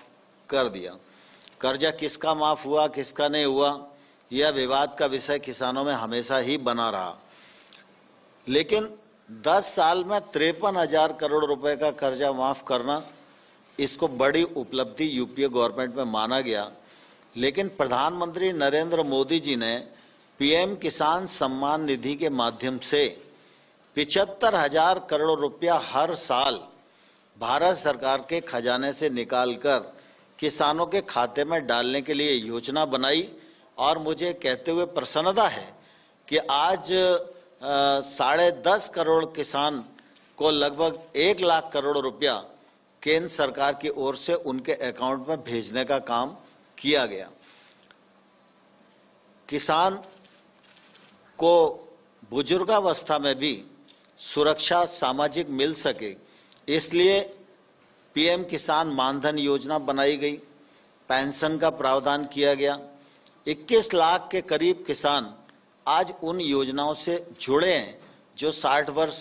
कर दिया। कर्जा किसका माफ हुआ किसका नहीं हुआ यह विवाद का विषय किसानों में हमेशा ही बना रहा, लेकिन 10 साल में 53,000 करोड़ रुपए का कर्जा माफ करना इसको बड़ी उपलब्धि यूपीए गवर्नमेंट में माना गया। लेकिन प्रधानमंत्री नरेंद्र मोदी जी ने पीएम किसान सम्मान निधि के माध्यम से 75,000 करोड़ रुपया हर साल भारत सरकार के खजाने से निकालकर किसानों के खाते में डालने के लिए योजना बनाई। और मुझे कहते हुए प्रसन्नता है कि आज 10.5 करोड़ किसान को लगभग 1 लाख करोड़ रुपया केंद्र सरकार की ओर से उनके अकाउंट में भेजने का काम किया गया। किसान को बुजुर्गावस्था में भी सुरक्षा सामाजिक मिल सके इसलिए पीएम किसान मानधन योजना बनाई गई, पेंशन का प्रावधान किया गया। 21 लाख के करीब किसान आज उन योजनाओं से जुड़े हैं। जो 60 वर्ष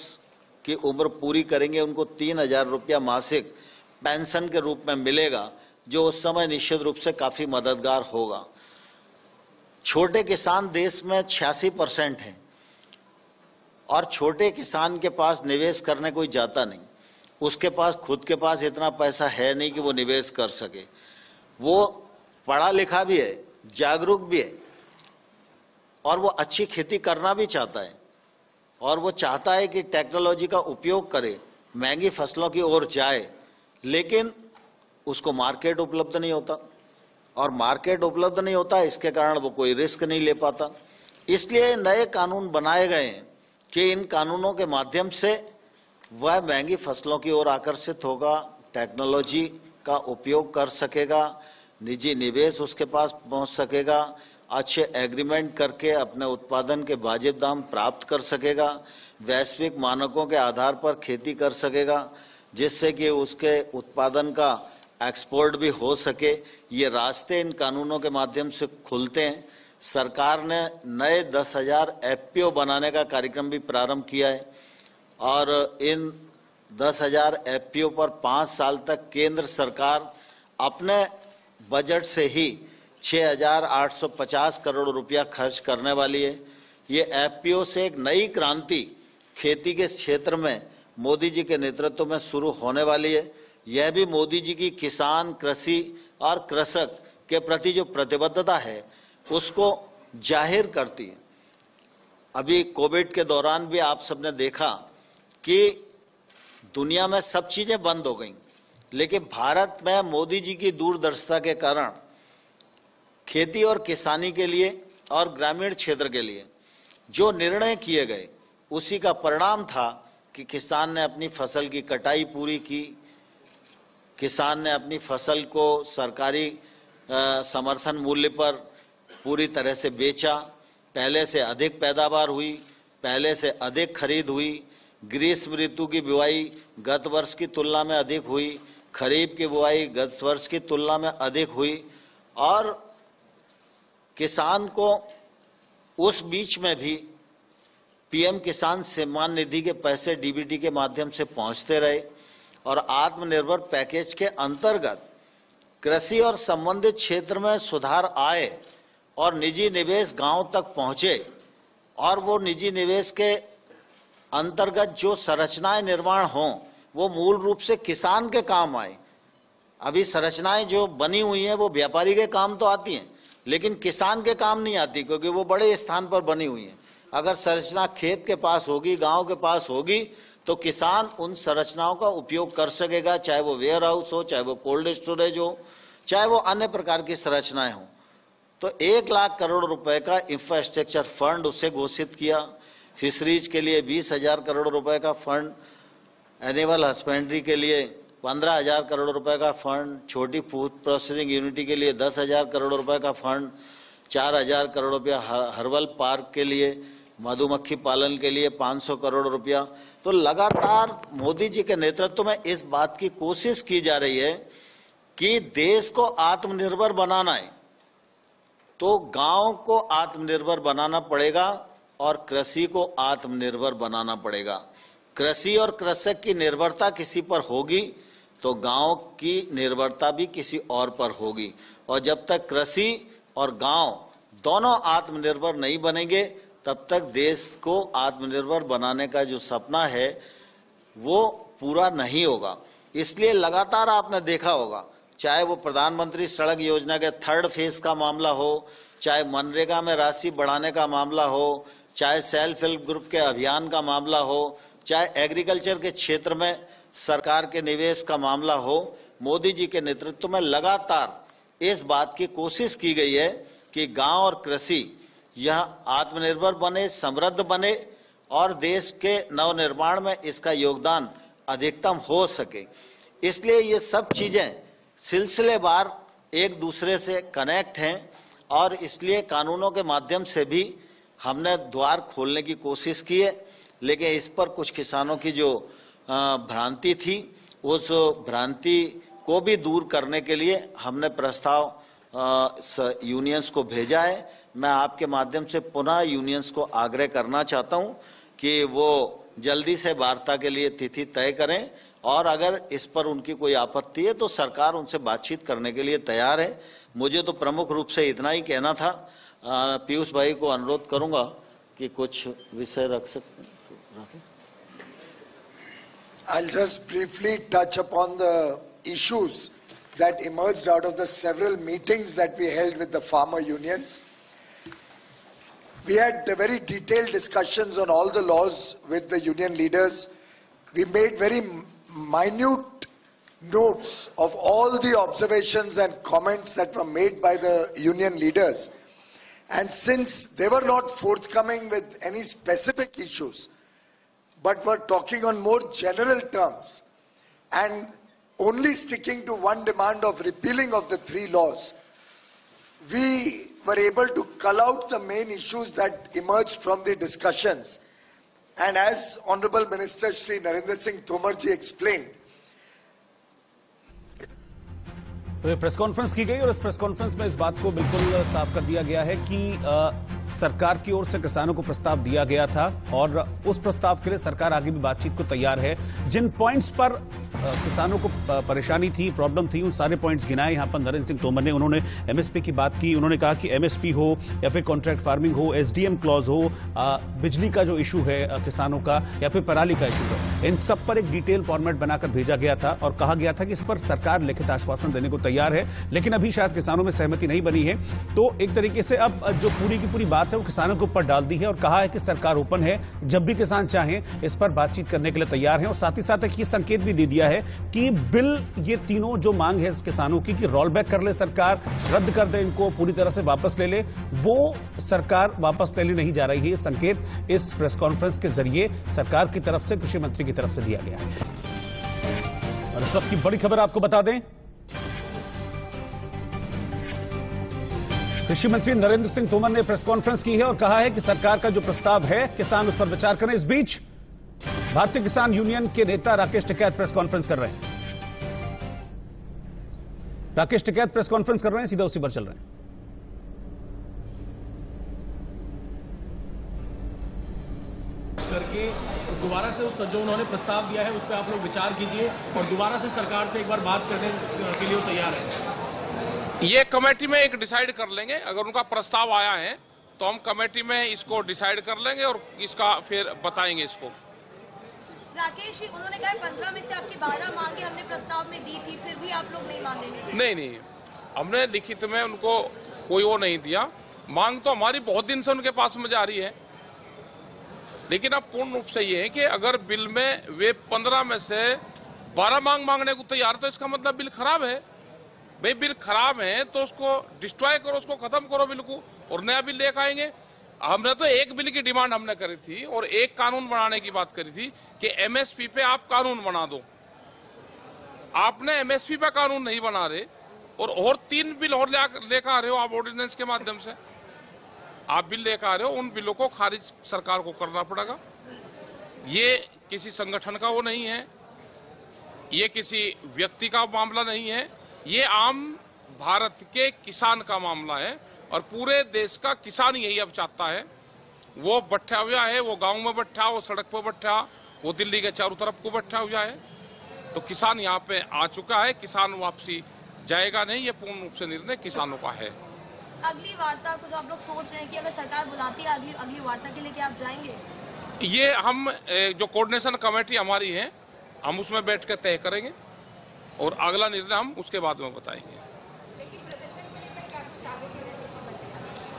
की उम्र पूरी करेंगे उनको 3,000 रुपया मासिक पेंशन के रूप में मिलेगा, जो उस समय निश्चित रूप से काफी मददगार होगा। छोटे किसान देश में 86% हैं और छोटे किसान के पास निवेश करने कोई जाता नहीं, उसके पास खुद के पास इतना पैसा है नहीं कि वो निवेश कर सके। वो पढ़ा लिखा भी है, जागरूक भी है और वो अच्छी खेती करना भी चाहता है और वो चाहता है कि टेक्नोलॉजी का उपयोग करे, महंगी फसलों की ओर जाए, लेकिन उसको मार्केट उपलब्ध नहीं होता और मार्केट उपलब्ध नहीं होता इसके कारण वो कोई रिस्क नहीं ले पाता। इसलिए नए कानून बनाए गए हैं कि इन कानूनों के माध्यम से वह महंगी फसलों की ओर आकर्षित होगा, टेक्नोलॉजी का उपयोग कर सकेगा, निजी निवेश उसके पास पहुंच सकेगा, अच्छे एग्रीमेंट करके अपने उत्पादन के वाजिब दाम प्राप्त कर सकेगा, वैश्विक मानकों के आधार पर खेती कर सकेगा, जिससे कि उसके उत्पादन का एक्सपोर्ट भी हो सके। ये रास्ते इन कानूनों के माध्यम से खुलते हैं। सरकार ने नए 10,000 एफपीओ बनाने का कार्यक्रम भी प्रारंभ किया है और इन 10,000 एफपीओ पर 5 साल तक केंद्र सरकार अपने बजट से ही 6,850 करोड़ रुपया खर्च करने वाली है। ये एफपीओ से एक नई क्रांति खेती के क्षेत्र में मोदी जी के नेतृत्व में शुरू होने वाली है। यह भी मोदी जी की किसान, कृषि और कृषक के प्रति जो प्रतिबद्धता है उसको जाहिर करती है। अभी कोविड के दौरान भी आप सबने देखा कि दुनिया में सब चीजें बंद हो गईं, लेकिन भारत में मोदी जी की दूरदर्शिता के कारण खेती और किसानी के लिए और ग्रामीण क्षेत्र के लिए जो निर्णय किए गए उसी का परिणाम था कि किसान ने अपनी फसल की कटाई पूरी की, किसान ने अपनी फसल को सरकारी समर्थन मूल्य पर पूरी तरह से बेचा, पहले से अधिक पैदावार हुई, पहले से अधिक खरीद हुई, ग्रीष्म ऋतु की बुआई गत वर्ष की तुलना में अधिक हुई, खरीफ की बुआई गत वर्ष की तुलना में अधिक हुई और किसान को उस बीच में भी पीएम किसान सम्मान निधि के पैसे डीबीटी के माध्यम से पहुंचते रहे और आत्मनिर्भर पैकेज के अंतर्गत कृषि और संबंधित क्षेत्र में सुधार आए और निजी निवेश गांव तक पहुंचे और वो निजी निवेश के अंतर्गत जो संरचनाएं निर्माण हों वो मूल रूप से किसान के काम आए। अभी संरचनाएं जो बनी हुई हैं वो व्यापारी के काम तो आती हैं लेकिन किसान के काम नहीं आती, क्योंकि वो बड़े स्थान पर बनी हुई हैं। अगर संरचना खेत के पास होगी, गांव के पास होगी, तो किसान उन संरचनाओं का उपयोग कर सकेगा, चाहे वो वेयर हाउस हो, चाहे वो कोल्ड स्टोरेज हो, चाहे वो अन्य प्रकार की संरचनाएं हों। तो 1 लाख करोड़ रुपए का इंफ्रास्ट्रक्चर फंड उसे घोषित किया। फिशरीज के लिए 20,000 करोड़ रुपए का फंड, एनिमल हस्बेंड्री के लिए 15,000 करोड़ रुपए का फंड, छोटी फूड प्रोसेसिंग यूनिटी के लिए 10,000 करोड़ रुपए का फंड, 4,000 करोड़ रुपया हर्बल पार्क के लिए, मधुमक्खी पालन के लिए 500 करोड़ रुपया। तो लगातार मोदी जी के नेतृत्व में इस बात की कोशिश की जा रही है कि देश को आत्मनिर्भर बनाना है तो गांव को आत्मनिर्भर बनाना पड़ेगा और कृषि को आत्मनिर्भर बनाना पड़ेगा। कृषि और कृषक की निर्भरता किसी पर होगी तो गांव की निर्भरता भी किसी और पर होगी, और जब तक कृषि और गांव दोनों आत्मनिर्भर नहीं बनेंगे तब तक देश को आत्मनिर्भर बनाने का जो सपना है वो पूरा नहीं होगा। इसलिए लगातार आपने देखा होगा, चाहे वो प्रधानमंत्री सड़क योजना के 3rd फेज का मामला हो, चाहे मनरेगा में राशि बढ़ाने का मामला हो, चाहे सेल्फ हेल्प ग्रुप के अभियान का मामला हो, चाहे एग्रीकल्चर के क्षेत्र में सरकार के निवेश का मामला हो, मोदी जी के नेतृत्व में लगातार इस बात की कोशिश की गई है कि गांव और कृषि यह आत्मनिर्भर बने, समृद्ध बने और देश के नवनिर्माण में इसका योगदान अधिकतम हो सके। इसलिए ये सब चीजें सिलसिलेवार एक दूसरे से कनेक्ट हैं और इसलिए कानूनों के माध्यम से भी हमने द्वार खोलने की कोशिश की है, लेकिन इस पर कुछ किसानों की जो भ्रांति थी उस भ्रांति को भी दूर करने के लिए हमने प्रस्ताव यूनियंस को भेजा है। मैं आपके माध्यम से पुनः यूनियंस को आग्रह करना चाहता हूं कि वो जल्दी से वार्ता के लिए तिथि तय करें और अगर इस पर उनकी कोई आपत्ति है तो सरकार उनसे बातचीत करने के लिए तैयार है। मुझे तो प्रमुख रूप से इतना ही कहना था। पीयूष भाई को अनुरोध करूंगा कि कुछ विषय रख सकते हैं। I'll just briefly touch upon the issues that emerged out of the several meetings that we held with the farmer unions. We had very detailed discussions on all the laws with the union leaders. We made very minute notes of all the observations and comments that were made by the union leaders. And since they were not forthcoming with any specific issues, but were talking on more general terms and only sticking to one demand of repealing of the 3 laws, we were able to cull out the main issues that emerged from the discussions. And as Honorable Minister Shri Narendra Singh Tomar ji explained, तो ये प्रेस कॉन्फ्रेंस की गई और इस प्रेस कॉन्फ्रेंस में इस बात को बिल्कुल साफ कर दिया गया है कि सरकार की ओर से किसानों को प्रस्ताव दिया गया था और उस प्रस्ताव के लिए सरकार आगे भी बातचीत को तैयार है। जिन पॉइंट्स पर किसानों को परेशानी थी, प्रॉब्लम थी, उन सारे पॉइंट्स गिनाए यहाँ पर नरेंद्र सिंह तोमर ने। उन्होंने एमएसपी की बात की, उन्होंने कहा कि एमएसपी हो या फिर कॉन्ट्रैक्ट फार्मिंग हो, एसडीएम क्लॉज हो, बिजली का जो इशू है किसानों का या फिर पराली का इशू है, इन सब पर एक डिटेल फॉर्मेट बनाकर भेजा गया था और कहा गया था कि इस पर सरकार लिखित आश्वासन देने को तैयार है, लेकिन अभी शायद किसानों में सहमति नहीं बनी है। तो एक तरीके से अब जो पूरी की पूरी बात है वो किसानों के ऊपर डाल दी है और कहा है कि सरकार ओपन है, जब भी किसान चाहें इस पर बातचीत करने के लिए तैयार है। और साथ ही साथ ये संकेत भी दे दिया है कि बिल, ये तीनों जो मांग है किसानों की कि रोल बैक कर ले सरकार, रद्द कर दे इनको, पूरी तरह से वापस ले ले, वो सरकार वापस लेने नहीं जा रही है। ये संकेत इस प्रेस कॉन्फ्रेंस के जरिए सरकार की तरफ से, कृषि मंत्री की तरफ से दिया गया है। और इस वक्त की बड़ी खबर आपको बता दें, कृषि मंत्री नरेंद्र सिंह तोमर ने प्रेस कॉन्फ्रेंस की है और कहा है कि सरकार का जो प्रस्ताव है किसान उस पर विचार करें। इस बीच भारतीय किसान यूनियन के नेता राकेश टिकैत प्रेस कॉन्फ्रेंस कर रहे हैं। राकेश टिकैत प्रेस कॉन्फ्रेंस कर रहे हैं, सीधा उसी पर चल रहे हैं। करके दोबारा से उस जो उन्होंने प्रस्ताव दिया है उस पर आप लोग विचार कीजिए और दोबारा से सरकार से एक बार बात करने के लिए तैयार है। ये कमेटी में एक डिसाइड कर लेंगे, अगर उनका प्रस्ताव आया है तो हम कमेटी में इसको डिसाइड कर लेंगे और इसका फिर बताएंगे इसको। राकेश जी, उन्होंने कहा 15 में से आपकी 12 मांगे हमने प्रस्ताव में दी थी, फिर भी आप लोग नहीं माने। नहीं, हमने लिखित में उनको कोई वो नहीं दिया। मांग तो हमारी बहुत दिन से उनके पास में जा रही है, लेकिन अब पूर्ण रूप से ये है कि अगर बिल में वे 15 में से 12 मांग मांगने को तैयार, तो इसका मतलब बिल खराब है। भाई बिल खराब है तो उसको डिस्ट्रॉय करो, उसको खत्म करो बिल को और नया बिल लेकर आएंगे। हमने तो एक बिल की डिमांड हमने करी थी और एक कानून बनाने की बात करी थी कि एमएसपी पे आप कानून बना दो। आपने एमएसपी पे कानून नहीं बना रहे और 3 बिल और लेकर आ रहे हो आप ऑर्डिनेंस के माध्यम से। आप बिल लेकर आ रहे हो, उन बिलों को खारिज सरकार को करना पड़ेगा। ये किसी संगठन का वो नहीं है, ये किसी व्यक्ति का मामला नहीं है, ये आम भारत के किसान का मामला है और पूरे देश का किसान यही अब चाहता है। वो बैठा हुआ है, वो गांव में बैठा, वो सड़क पर बैठा, वो दिल्ली के चारों तरफ को बैठा हुआ है। तो किसान यहाँ पे आ चुका है, किसान वापसी जाएगा नहीं, ये पूर्ण रूप से निर्णय किसानों का है। अगली वार्ता कुछ आप लोग सोच रहे हैं कि अगर सरकार बुलाती है अगली वार्ता के लिए, क्या आप जाएंगे? ये हम जो कोऑर्डिनेशन कमेटी हमारी है, हम उसमें बैठ कर तय करेंगे और अगला निर्णय हम उसके बाद में बताएंगे।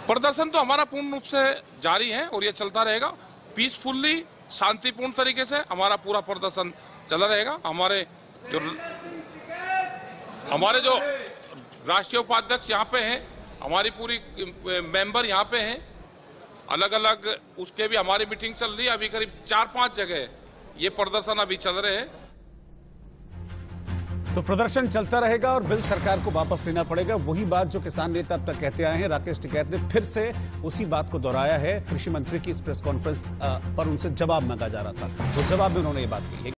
प्रदर्शन तो हमारा पूर्ण रूप से जारी है और ये चलता रहेगा। पीसफुली, शांतिपूर्ण तरीके से हमारा पूरा प्रदर्शन चला रहेगा। हमारे जो राष्ट्रीय उपाध्यक्ष यहाँ पे हैं, हमारी पूरी मेंबर यहाँ पे हैं, अलग अलग उसके भी हमारी मीटिंग चल रही है। अभी करीब 4-5 जगह ये प्रदर्शन अभी चल रहे हैं। तो प्रदर्शन चलता रहेगा और बिल सरकार को वापस लेना पड़ेगा। वही बात जो किसान नेता अब तक कहते आए हैं, राकेश टिकैत ने फिर से उसी बात को दोहराया है। कृषि मंत्री की इस प्रेस कॉन्फ्रेंस पर उनसे जवाब मांगा जा रहा था, तो जवाब में उन्होंने ये बात कही है।